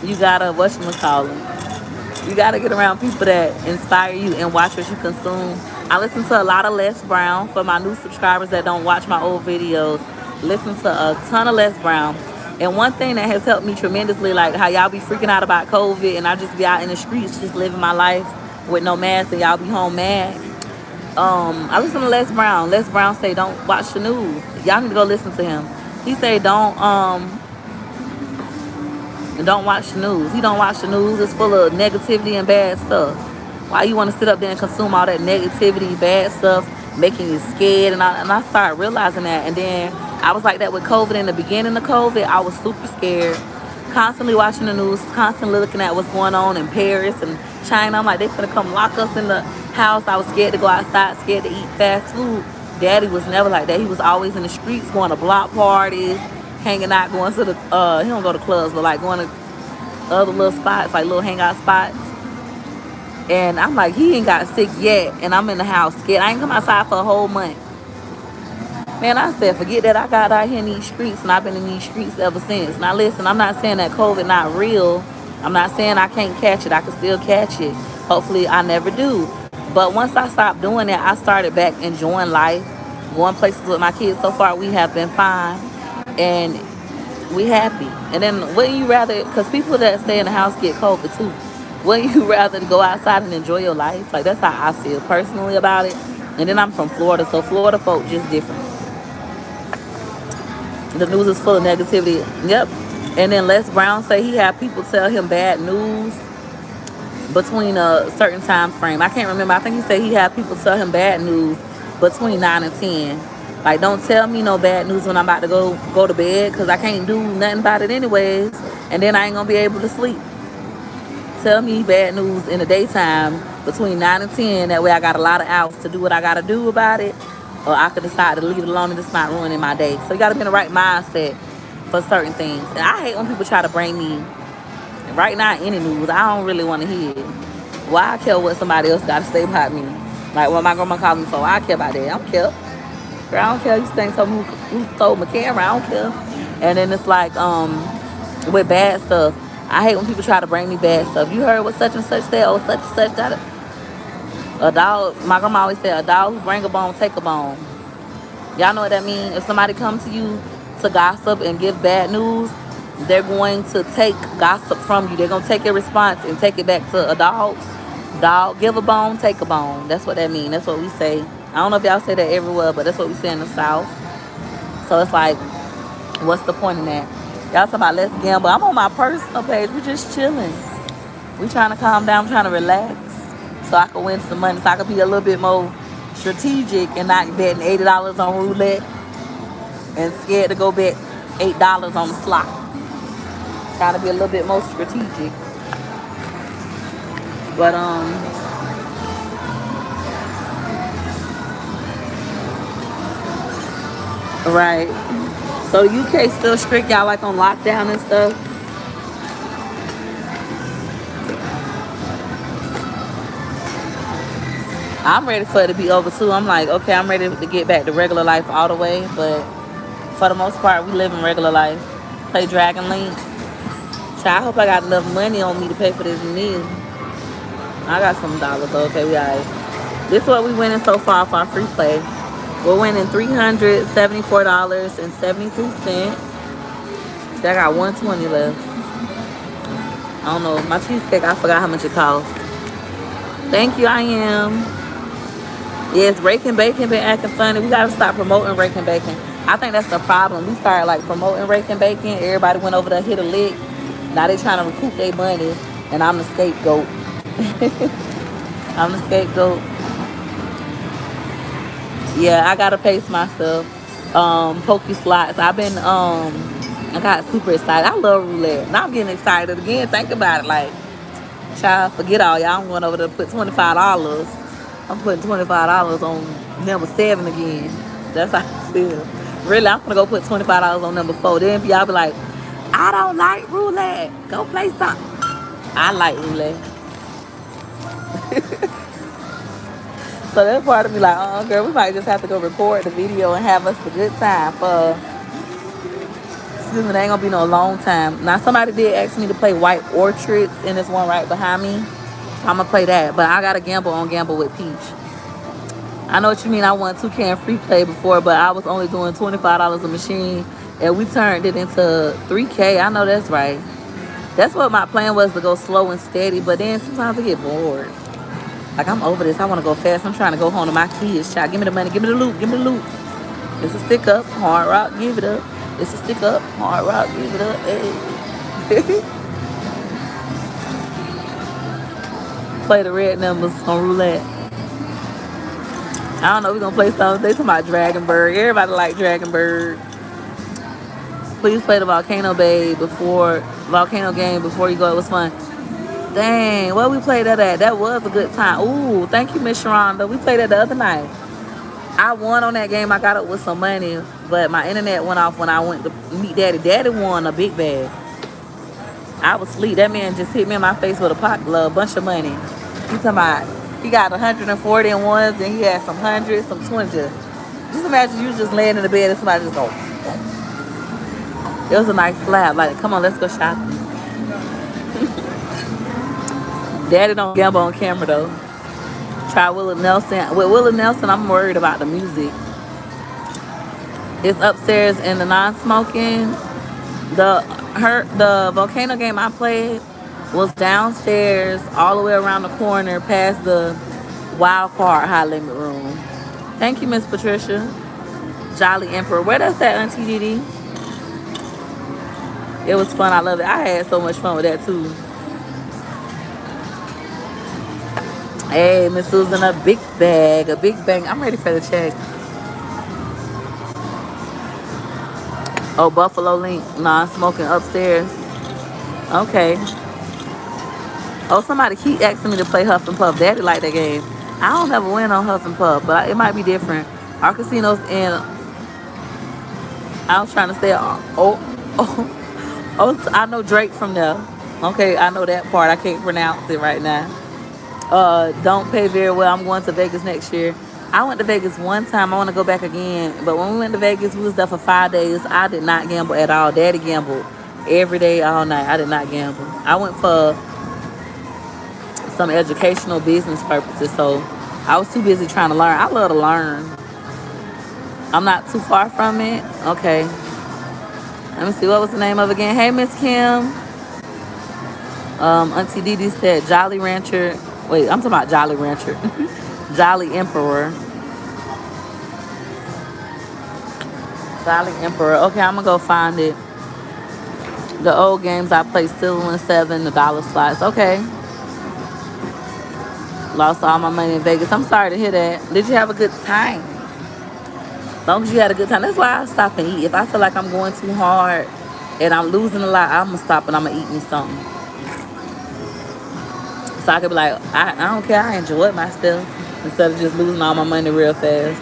whatchamacallit, you gotta get around people that inspire you and watch what you consume. I listen to a lot of Les Brown. For my new subscribers that don't watch my old videos, listen to a ton of Les Brown. And one thing that has helped me tremendously, like how y'all be freaking out about COVID and I just be out in the streets just living my life with no mask and y'all be home mad. I listen to Les Brown. Les Brown say don't watch the news. Y'all need to go listen to him. He say don't watch the news. He don't watch the news. It's full of negativity and bad stuff. Why you want to sit up there and consume all that negativity, bad stuff, making you scared? And I started realizing that. And then I was like that with COVID. In the beginning of COVID, I was super scared. Constantly watching the news, constantly looking at what's going on in Paris and China. I'm like, they finna come lock us in the house. I was scared to go outside, scared to eat fast food. Daddy was never like that. He was always in the streets, going to block parties, hanging out, going to the, he don't go to clubs, but like going to other little spots, like little hangout spots. And I'm like, he ain't got sick yet, and I'm in the house scared. I ain't come outside for a whole month. Man, I said, forget that. I got out here in these streets, and I've been in these streets ever since. Now, listen, I'm not saying that COVID not real. I'm not saying I can't catch it. I can still catch it. Hopefully, I never do. But once I stopped doing that, I started back enjoying life, going places with my kids. So far, we have been fine, and we happy. And then, wouldn't you rather, because people that stay in the house get COVID too, wouldn't you rather go outside and enjoy your life? Like, that's how I feel personally about it. And then I'm from Florida, so Florida folk just different. The news is full of negativity. Yep. And then Les Brown say he had people tell him bad news between a certain time frame. I can't remember. I think he said he had people tell him bad news between 9 and 10. Like, don't tell me no bad news when I'm about to go to bed, because I can't do nothing about it anyways. And then I ain't going to be able to sleep. Tell me bad news in the daytime between 9 and 10. That way I got a lot of hours to do what I got to do about it. Or I could decide to leave it alone and it's not ruining my day. So you got to be in the right mindset for certain things. And I hate when people try to bring me, right now, any news. I don't really want to hear it. Why I care what somebody else got to say about me? Like what my grandma called me for. I care about that. I don't care. Girl, I don't care. You think told me who stole my camera. I don't care. And then it's like, with bad stuff. I hate when people try to bring me bad stuff. You heard what such and such said? Oh, such and such got it. A dog, my grandma always said, a dog who bring a bone, take a bone. Y'all know what that means? If somebody comes to you to gossip and give bad news, they're going to take gossip from you. They're going to take your response and take it back to a dog's. Dog, give a bone, take a bone. That's what that means. That's what we say. I don't know if y'all say that everywhere, but that's what we say in the South. So it's like, what's the point in that? Y'all talking about let's gamble. I'm on my personal page. We just chilling. We trying to calm down, trying to relax, so I can win some money, so I can be a little bit more strategic and not betting $80 on roulette and scared to go bet $8 on the slot. Trying to be a little bit more strategic. But right. So the UK still strict, y'all, like on lockdown and stuff. I'm ready for it to be over too. I'm like, okay, I'm ready to get back to regular life all the way. But for the most part, we live in regular life. Play Dragon Link. Child, I hope I got enough money on me to pay for this meal. I got some dollars, so okay, we alright. This is what we winning so far for our free play. We're winning $374.73. I got $120 left. I don't know. My cheesecake, I forgot how much it costs. Thank you, I am. Yes, Rake and Bacon been acting funny. We gotta stop promoting Rake and Bacon. I think that's the problem. We started like promoting Rake and Bacon. Everybody went over there, hit a lick. Now they trying to recoup their money, and I'm the scapegoat. I'm the scapegoat. Yeah, I gotta pace myself. Pokey slots. I got super excited. I love roulette. Now I'm getting excited again. Think about it. Like, child, forget all y'all. I'm going over there to put $25. I'm putting $25 on number 7 again. That's how I feel. Really, I'm gonna go put $25 on number 4. Then y'all be like, I don't like roulette. Go play something. I like roulette. So that part of me like, girl, we might just have to go record the video and have us a good time for, excuse me, there ain't gonna be no long time. Now, somebody did ask me to play White Orchards, and this one right behind me. So I'm gonna play that. But I gotta gamble on Gamble with Peach. I know what you mean. I won 2K in free play before, but I was only doing $25 a machine, and we turned it into 3K. I know that's right. That's what my plan was, to go slow and steady, but then sometimes I get bored. Like, I'm over this. I want to go fast. I'm trying to go home to my kids. Child, give me the money. Give me the loot. Give me the loot. It's a stick up. Hard rock. Give it up. It's a stick up. Hard rock. Give it up. Hey. Play the red numbers on roulette. I don't know. We're going to play something. They talking about Dragonberg. Everybody like Dragonberg. Please play the Volcano game before you go. It was fun. Dang, where we played that at? That was a good time. Ooh, thank you, Miss Sharonda. We played that the other night. I won on that game. I got up with some money, but my internet went off when I went to meet Daddy. Daddy won a big bag. I was asleep. That man just hit me in my face with a bunch of money. He talking about he got 140 in ones, and he had some hundreds, some 20. Just imagine you just laying in the bed and somebody just go. It was a nice slap. Like, come on, let's go shopping. Daddy don't gamble on camera though. Try Willie Nelson. With Willie Nelson, I'm worried about the music. It's upstairs in the non-smoking. The Volcano game I played was downstairs, all the way around the corner, past the wild card high limit room. Thank you, Miss Patricia. Jolly Emperor. Where that's at, Auntie Didi? It was fun. I love it. I had so much fun with that too. Hey, Miss Susan, a big bag. I'm ready for the check. Oh, Buffalo Link, non-smoking upstairs. Okay. Oh, somebody keep asking me to play Huff and Puff. Daddy like that game. I don't ever win on Huff and Puff, but it might be different. Our casinos in. I was trying to say, I know Drake from there. Okay, I know that part. I can't pronounce it right now. Don't pay very well. I'm going to Vegas next year. I went to Vegas one time. I want to go back again. But when we went to Vegas, we was there for 5 days. I did not gamble at all. Daddy gambled every day, all night. I did not gamble. I went for some educational business purposes, so I was too busy trying to learn. I love to learn. I'm not too far from it. Okay. Let me see. What was the name of it again? Hey, Miss Kim. Auntie Didi said Jolly Rancher. Wait, I'm talking about Jolly Rancher. Jolly Emperor. Jolly Emperor. Okay, I'm going to go find it. The old games I played, Still in 7, the dollar slots. Okay. Lost all my money in Vegas. I'm sorry to hear that. Did you have a good time? As long as you had a good time. That's why I stop and eat. If I feel like I'm going too hard and I'm losing a lot, I'm going to stop and I'm going to eat me something. So I could be like, I don't care. I enjoyed myself instead of just losing all my money real fast.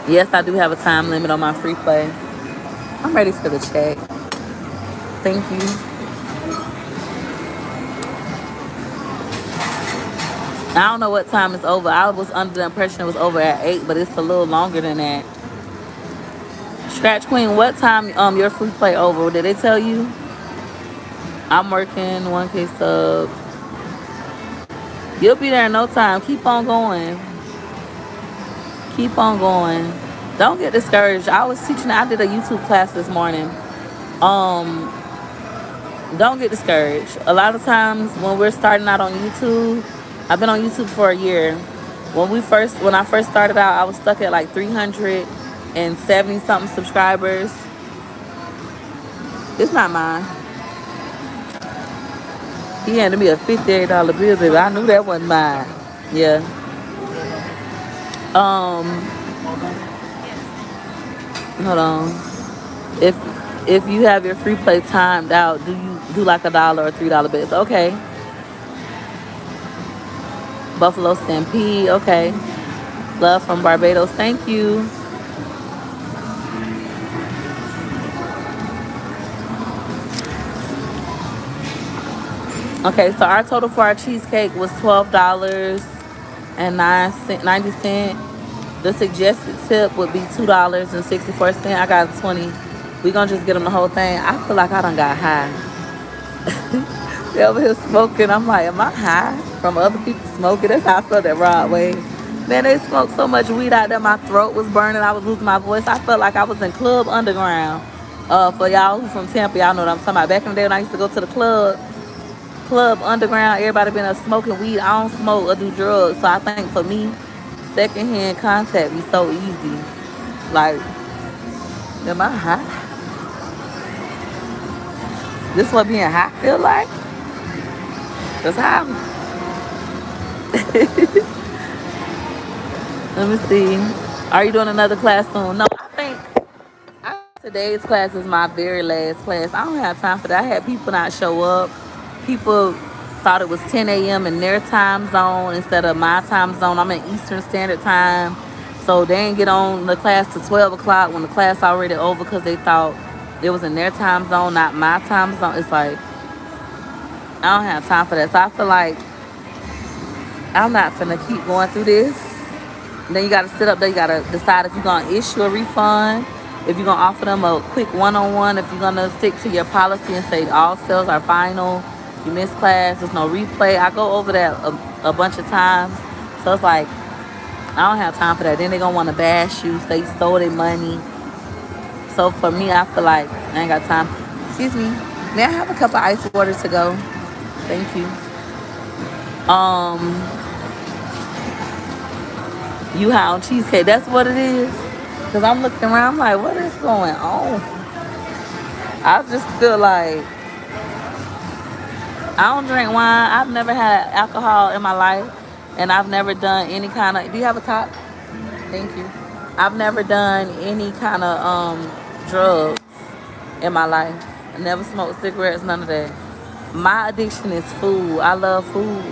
Yes, I do have a time limit on my free play. I'm ready for the check. Thank you. I don't know what time it's over. I was under the impression it was over at 8, but it's a little longer than that. Scratch Queen, what time your free play over? Did they tell you? I'm working 1K subs. You'll be there in no time. Keep on going. Keep on going. Don't get discouraged. I was teaching. I did a YouTube class this morning. Don't get discouraged. A lot of times when we're starting out on YouTube, I've been on YouTube for a year. When I first started out, I was stuck at like 370 something subscribers. It's not mine. He handed me a $58 bill, baby. I knew that wasn't mine. Yeah. Hold on. If you have your free play timed out, do you do like $1 or $3 bets? Okay. Buffalo Stampede. Okay. Love from Barbados. Thank you. Okay, so our total for our cheesecake was $12. and 90 cents. The suggested tip would be $2.64. I got 20. We gonna just get them the whole thing. I feel like I done got high. They over here smoking. I'm like, am I high from other people smoking? That's how I felt at Broadway. Man, they smoked so much weed out there. My throat was burning. I was losing my voice. I felt like I was in Club Underground. For y'all who from Tampa, y'all know what I'm talking about. Back in the day when I used to go to the Club Underground, everybody been up smoking weed. I don't smoke or do drugs. So I think for me, secondhand contact be so easy. Like, am I high? This what being high feel like? That's how. Let me see. Are you doing another class soon? No, I think today's class is my very last class. I don't have time for that. I had people not show up. People thought it was 10 a.m. in their time zone instead of my time zone. I'm in Eastern Standard Time. So they didn't get on the class to 12 o'clock when the class already over because they thought it was in their time zone, not my time zone. It's like, I don't have time for that. So I feel like I'm not finna keep going through this. Then you gotta sit up there, you gotta decide if you're gonna issue a refund, if you're gonna offer them a quick one-on-one, if you're gonna stick to your policy and say all sales are final, you missed class, there's no replay. I go over that a bunch of times. So it's like, I don't have time for that. Then they're gonna wanna bash you, say you stole their money. So for me, I feel like I ain't got time. Excuse me, may I have a cup of ice water to go? Thank you. Um, You high on cheesecake. That's what it is. Because I'm looking around, I'm like, what is going on? I just feel like I don't drink wine. I've never had alcohol in my life. And I've never done any kind of, do you have a top? Thank you. I've never done any kind of drugs in my life. I never smoked cigarettes, none of that. My addiction is food. I love food.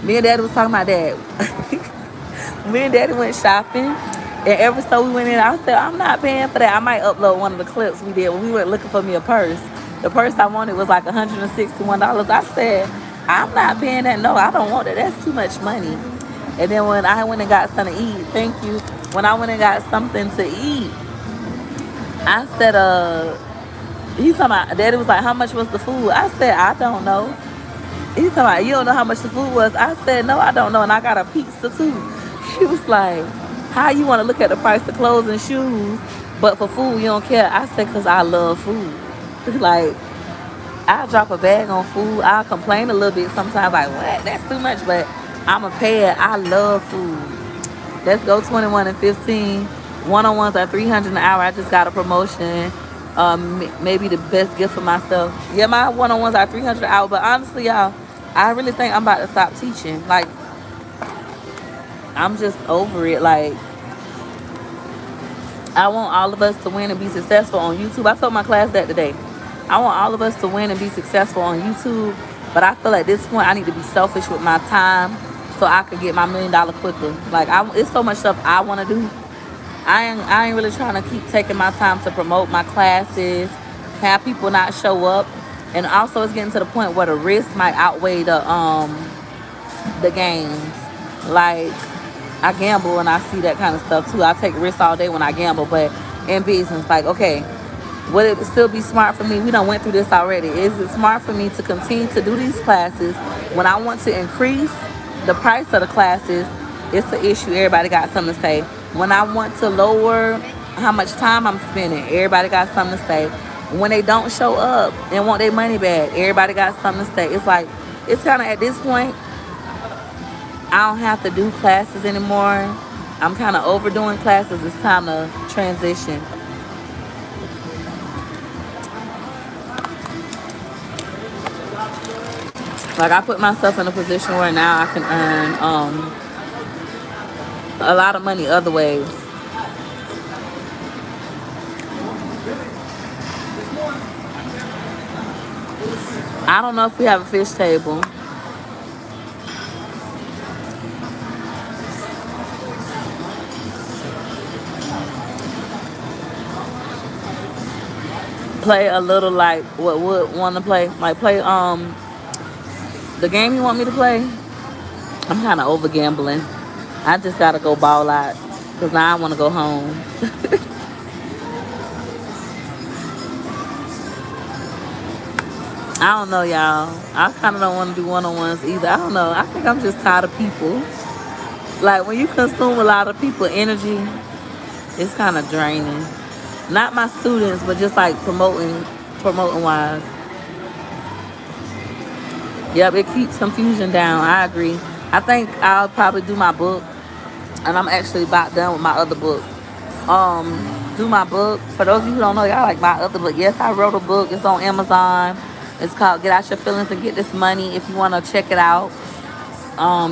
Me and Daddy was talking about that. Me and Daddy went shopping, and every store we went in, I said, I'm not paying for that. I might upload one of the clips we did when we went looking for me a purse. The purse I wanted was like $161. I said, I'm not paying that. No, I don't want that. That's too much money. And then when I went and got something to eat, thank you. When I went and got something to eat, I said, he's talking about, Daddy was like, how much was the food? I said, I don't know. He's talking about, you don't know how much the food was? I said, no, I don't know. And I got a pizza too. He was like, how you want to look at the price of clothes and shoes, but for food you don't care? I said, because I love food. Like, I drop a bag on food. I'll complain a little bit sometimes, like, what? That's too much, but I'm a pay it. I love food. Let's go 21 and 15. One-on-ones are $300 an hour. I just got a promotion. Maybe the best gift for myself. Yeah, my one-on-ones are $300 an hour, but honestly, y'all, I really think I'm about to stop teaching. Like, I'm just over it. Like, I want all of us to win and be successful on YouTube. I told my class that today. I want all of us to win and be successful on YouTube. But I feel at this point I need to be selfish with my time so I could get my $1 million quicker. Like, it's so much stuff I want to do. I ain't really trying to keep taking my time to promote my classes, have people not show up. And also it's getting to the point where the risk might outweigh the gains. Like, I gamble and I see that kind of stuff too. I take risks all day when I gamble, but in business, like, okay, would it still be smart for me? We done went through this already. Is it smart for me to continue to do these classes when I want to increase the price of the classes? It's an issue. Everybody got something to say. When I want to lower how much time I'm spending, everybody got something to say. When they don't show up and want their money back, everybody got something to say. It's like, it's kind of at this point, I don't have to do classes anymore. I'm kind of overdoing classes. It's time to transition. Like, I put myself in a position where now I can earn a lot of money other ways. I don't know if we have a fish table. Play a little, like, what would want to play, like, play the game you want me to play. I'm kind of over gambling. I just gotta go ball out because now I want to go home. I don't know, y'all. I kind of don't want to do one-on-ones either. I don't know. I think I'm just tired of people. Like when you consume a lot of people energy, it's kind of draining. Not my students, but just like promoting wise. Yep, it keeps confusion down. I agree. I think I'll probably do my book, and I'm actually about done with my other book. Do my book. For those of you who don't know, y'all, like my other book. Yes, I wrote a book. It's on Amazon. It's called Get Out Your Feelings and Get This Money. If you want to check it out,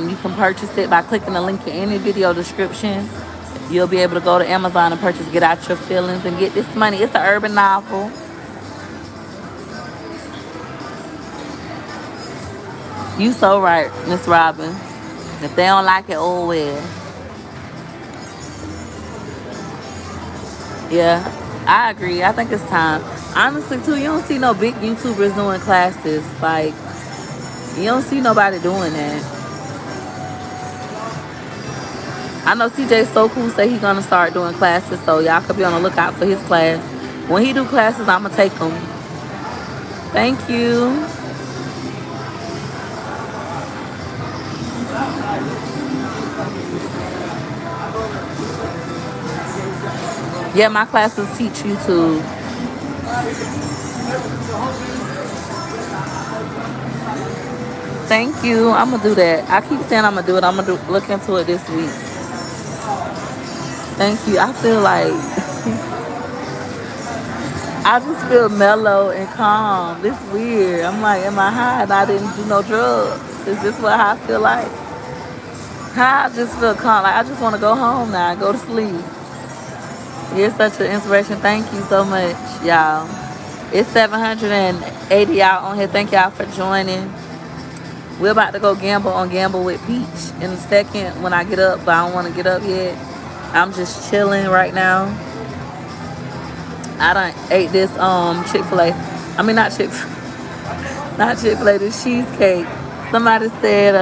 you can purchase it by clicking the link in any video description. You'll be able to go to Amazon and purchase Get Out Your Feelings and Get This Money. It's an urban novel. You so right, Miss Robin. If they don't like it, oh well. Yeah, I agree. I think it's time. Honestly, too, you don't see no big YouTubers doing classes. Like, you don't see nobody doing that. I know CJ So Cool say he's gonna start doing classes, so y'all could be on the lookout for his class. When he do classes, I'ma take them. Thank you. Yeah, my classes teach YouTube. Thank you. I'm gonna do that. I keep saying I'm gonna do it. I'm gonna look into it this week. Thank you. I feel like I just feel mellow and calm. This weird. I'm like, am I high and I didn't do no drugs? Is this what I feel like? How I just feel calm. Like I just want to go home now and go to sleep. You're such an inspiration. Thank you so much, y'all. It's 780 y'all on here. Thank y'all for joining. We're about to go gamble on Gamble with Peach in a second when I get up, but I don't want to get up yet. I'm just chilling right now. I done ate this Chick-fil-A. I mean not Chick-fil-A, this cheesecake. Somebody said,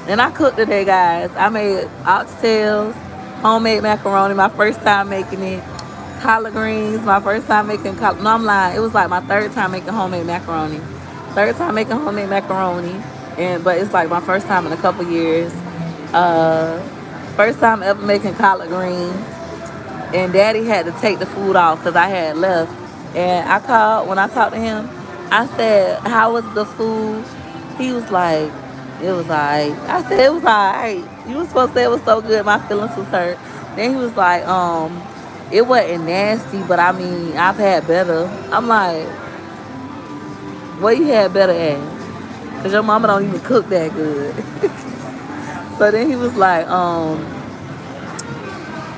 and I cooked today, guys. I made oxtails, homemade macaroni, my first time making it. Collard greens, my first time making no, I'm lying. It was like my third time making homemade macaroni. Third time making homemade macaroni. But it's like my first time in a couple years. First time ever making collard greens. And Daddy had to take the food off because I had left. And I called, when I talked to him, I said, how was the food? He was like, it was alright. I said, it was alright. You were supposed to say it was so good, my feelings was hurt. Then he was like, it wasn't nasty, but I mean, I've had better. I'm like, what you had better at? Because your mama don't even cook that good. So then he was like,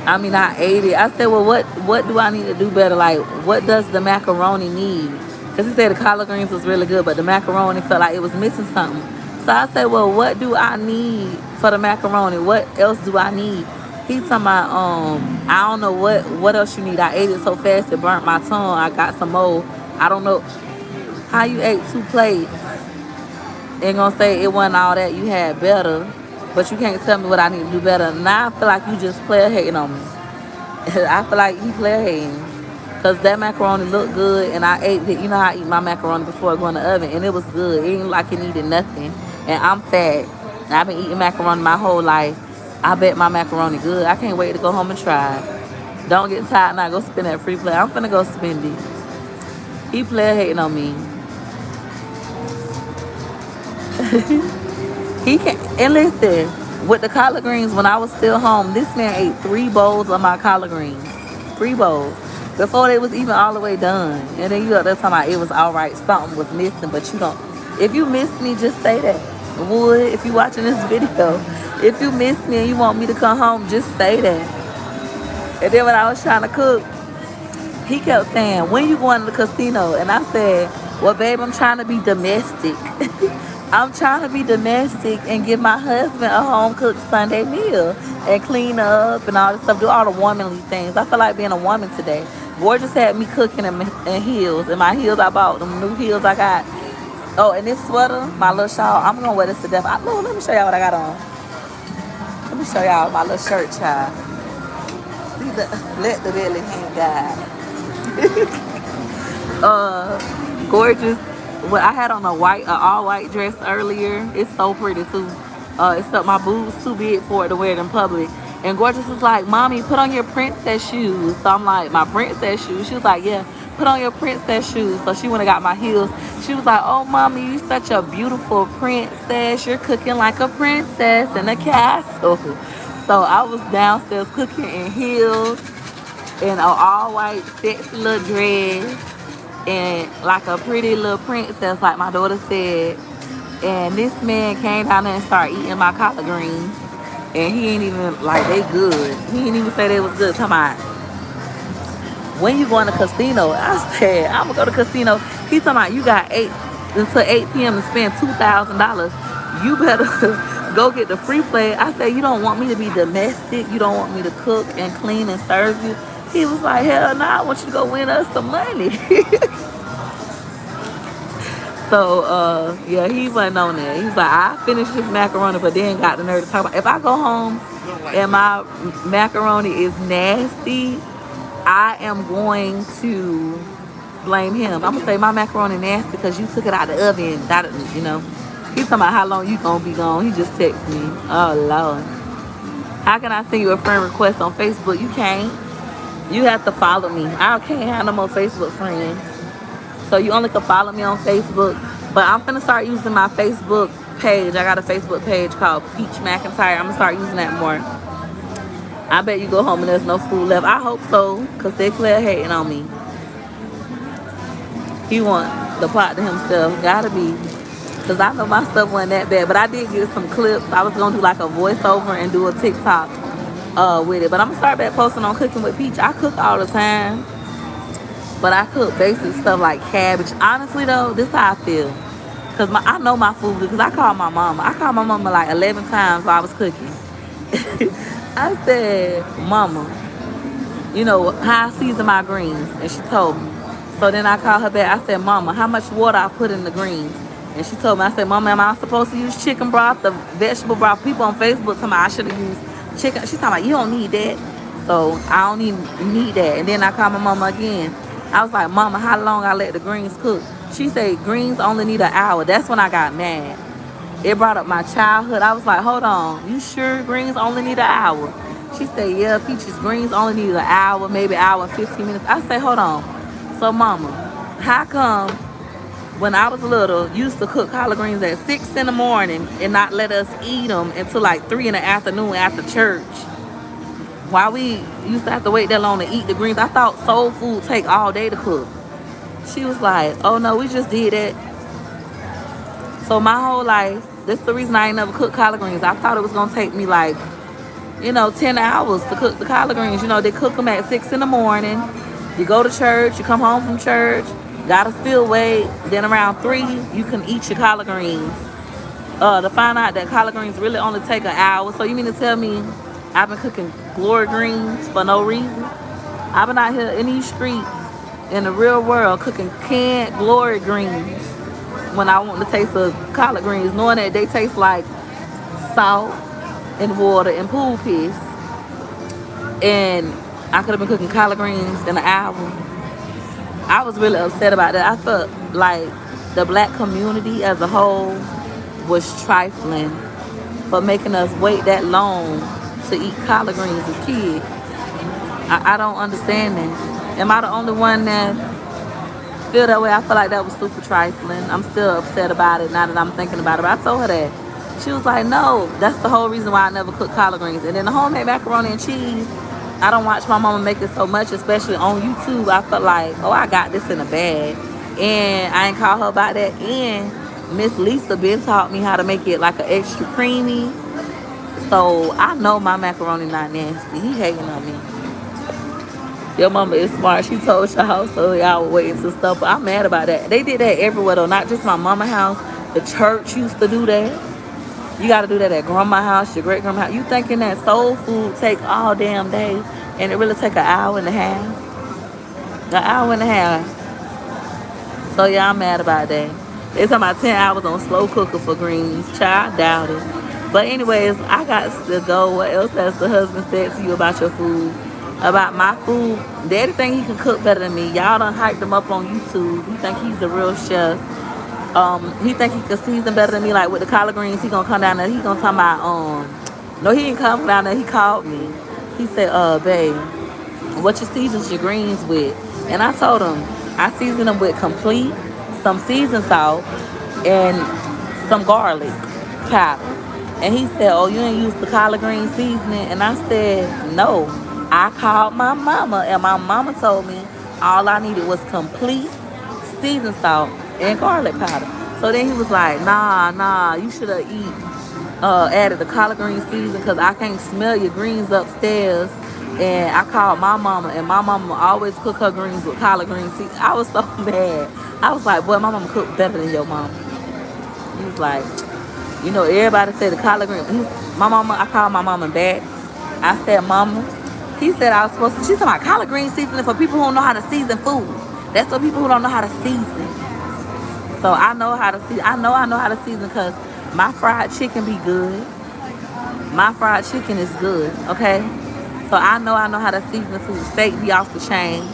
I mean, I ate it. I said, well, what do I need to do better? Like, what does the macaroni need? Because he said the collard greens was really good, but the macaroni felt like it was missing something. So I said, well, what do I need for the macaroni? What else do I need? He talking about, I don't know what else you need. I ate it so fast it burnt my tongue. I got some more. I don't know how you ate 2 plates. Ain't gonna say it wasn't all that. You had better. But you can't tell me what I need to do better. Now I feel like you just player hating on me. I feel like he player hating. Because that macaroni looked good and I ate it. You know how I eat my macaroni before I go in the oven. And it was good. It ain't like it needed nothing. And I'm fat. I've been eating macaroni my whole life. I bet my macaroni good. I can't wait to go home and try it. Don't get tired now. Go spend that free play. I'm finna go spend it. He player hating on me. He can and listen, with the collard greens, when I was still home, this man ate 3 bowls of my collard greens. 3 bowls. Before they was even all the way done. And then you up there talking about it was alright, something was missing, but you don't. If you miss me, just say that. Wood, if you watching this video, if you miss me and you want me to come home, just say that. And then when I was trying to cook, he kept saying, when you going to the casino? And I said, well, babe, I'm trying to be domestic. I'm trying to be domestic and give my husband a home-cooked Sunday meal and clean up and all this stuff, do all the womanly things. I feel like being a woman today. Gorgeous had me cooking in heels. And my heels, I bought them new heels I got. Oh, and this sweater, my little shawl, I'm going to wear this to death. Let me show y'all what I got on. Let me show y'all my little shirt, child. See the, let the belly hang guide. Gorgeous. Well, I had on a all white dress earlier. It's so pretty too. Except my boobs too big for it to wear it in public. And Gorgeous was like, "Mommy, put on your princess shoes." So I'm like, "My princess shoes?" She was like, "Yeah, put on your princess shoes." So she went and got my heels. She was like, "Oh, Mommy, you're such a beautiful princess. You're cooking like a princess in a castle." So I was downstairs cooking in heels and an all white sexy little dress and like a pretty little princess, like my daughter said. And this man came down there and started eating my collard greens. And he ain't even, like, they good. He ain't even say they was good. Talking about, when you going to casino? I said, I'm going to go to casino. He talking about, you got 8 until 8 p.m. to spend $2,000. You better go get the free play. I said, you don't want me to be domestic? You don't want me to cook and clean and serve you? He was like, hell no, I want you to go win us some money. So, yeah, he wasn't on there. He's like, I finished his macaroni, but then got the nerve to talk about, if I go home and my macaroni is nasty, I am going to blame him. I'm going to say my macaroni nasty because you took it out of the oven. You know. He's talking about how long you going to be gone. He just texted me. Oh, Lord. How can I send you a friend request on Facebook? You can't. You have to follow me. I can't have no more Facebook friends. So you only can follow me on Facebook. But I'm going to start using my Facebook page. I got a Facebook page called Peach McIntyre. I'm going to start using that more. I bet you go home and there's no food left. I hope so, because they clear hating on me. He want the pot to himself. Gotta be. Because I know my stuff wasn't that bad. But I did get some clips. I was going to do like a voiceover and do a TikTok with it. But I'm going to start back posting on Cooking with Peach. I cook all the time. But I cook basic stuff like cabbage. Honestly, though, this is how I feel. Because I know my food. Because I called my mama. I called my mama like 11 times while I was cooking. I said, Mama, you know, how I season my greens? And she told me. So then I called her back. I said, Mama, how much water I put in the greens? And she told me, I said, Mama, am I supposed to use chicken broth, the vegetable broth? People on Facebook tell me I should have used chicken. She's talking about, you don't need that. So I don't even need that. And then I called my mama again. I was like, Mama, how long I let the greens cook? She said, greens only need an hour. That's when I got mad. It brought up my childhood. I was like, hold on, you sure greens only need an hour? She said, yeah, Peaches, greens only need an hour, maybe an hour and 15 minutes. I said, hold on. So, Mama, how come when I was little, used to cook collard greens at 6 in the morning and not let us eat them until like 3 in the afternoon after church? Why we used to have to wait that long to eat the greens? I thought soul food take all day to cook. She was like, oh no, we just did it. So my whole life, that's the reason I ain't never cooked collard greens. I thought it was going to take me like, 10 hours to cook the collard greens. They cook them at 6 in the morning. You go to church, you come home from church, gotta still wait. Then around 3, you can eat your collard greens. To find out that collard greens really only take an hour. So you mean to tell me I've been cooking glory greens for no reason? I've been out here in these streets, in the real world, cooking canned glory greens when I want the taste of collard greens, knowing that they taste like salt and water and pool piss. And I could have been cooking collard greens in an hour. I was really upset about that. I felt like the black community as a whole was trifling for making us wait that long to eat collard greens as kids. I don't understand that. Am I the only one that feel that way? I feel like that was super trifling. I'm still upset about it now that I'm thinking about it. But I told her that. She was like, no, that's the whole reason why I never cook collard greens. And then the homemade macaroni and cheese, I don't watch my mama make it so much, especially on YouTube. I felt like, oh, I got this in a bag. And I ain't call her about that. And Miss Lisa been taught me how to make it like an extra creamy. So I know my macaroni not nasty. He hating on me. Your mama is smart. She told y'all, so y'all were waiting to stuff. But I'm mad about that. They did that everywhere, though. Not just my mama house. The church used to do that. You got to do that at grandma's house, your great-grandma's house. You thinking that soul food take all damn day, and it really take an hour and a half? An hour and a half. So, yeah, I'm mad about that. They talking about 10 hours on slow cooker for greens. Child, doubt it. But anyways, I got to go. What else has the husband said to you about your food? About my food? Daddy think he can cook better than me. Y'all done hyped him up on YouTube. He think he's a real chef. He think he can season better than me. Like with the collard greens, he gonna come down there. He gonna talk about no, he didn't come down there. He called me. He said, babe, what you season your greens with? And I told him I season them with complete, some seasoned salt, and some garlic powder. And he said, oh, you ain't used the collard green seasoning? And I said, no. I called my mama, and my mama told me all I needed was complete seasoned salt and garlic powder. So then he was like, nah, you should have added the collard green season because I can't smell your greens upstairs. And I called my mama, and my mama always cook her greens with collard green season. I was so mad. I was like, boy, my mama cook better than your mama. He was like, everybody said the collard green. My mama, I called my mama back. I said, mama, he said I was supposed to. She's talking about collard green seasoning for people who don't know how to season food. That's for people who don't know how to season. So I know how to season. I know how to season because my fried chicken be good. My fried chicken is good, okay? So I know how to season food. Steak be off the chain.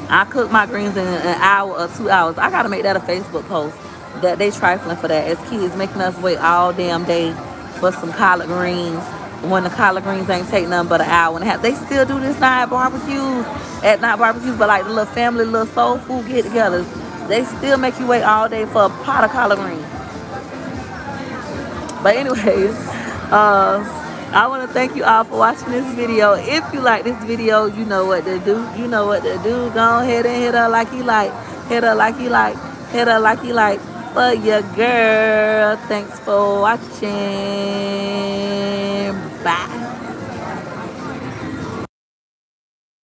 I cook my greens in an hour or 2 hours. I gotta make that a Facebook post. That they trifling for that. As kids making us wait all damn day for some collard greens. When the collard greens ain't take nothing but an hour and a half. They still do this now at barbecues. Not barbecues, but like the little family, little soul food get-togethers. They still make you wait all day for a pot of collard greens. But anyways, I want to thank you all for watching this video. If you like this video, you know what to do. Go ahead and hit her like you like. Hit her like you like. Hit her like you like. For your girl. Thanks for watching. Bye.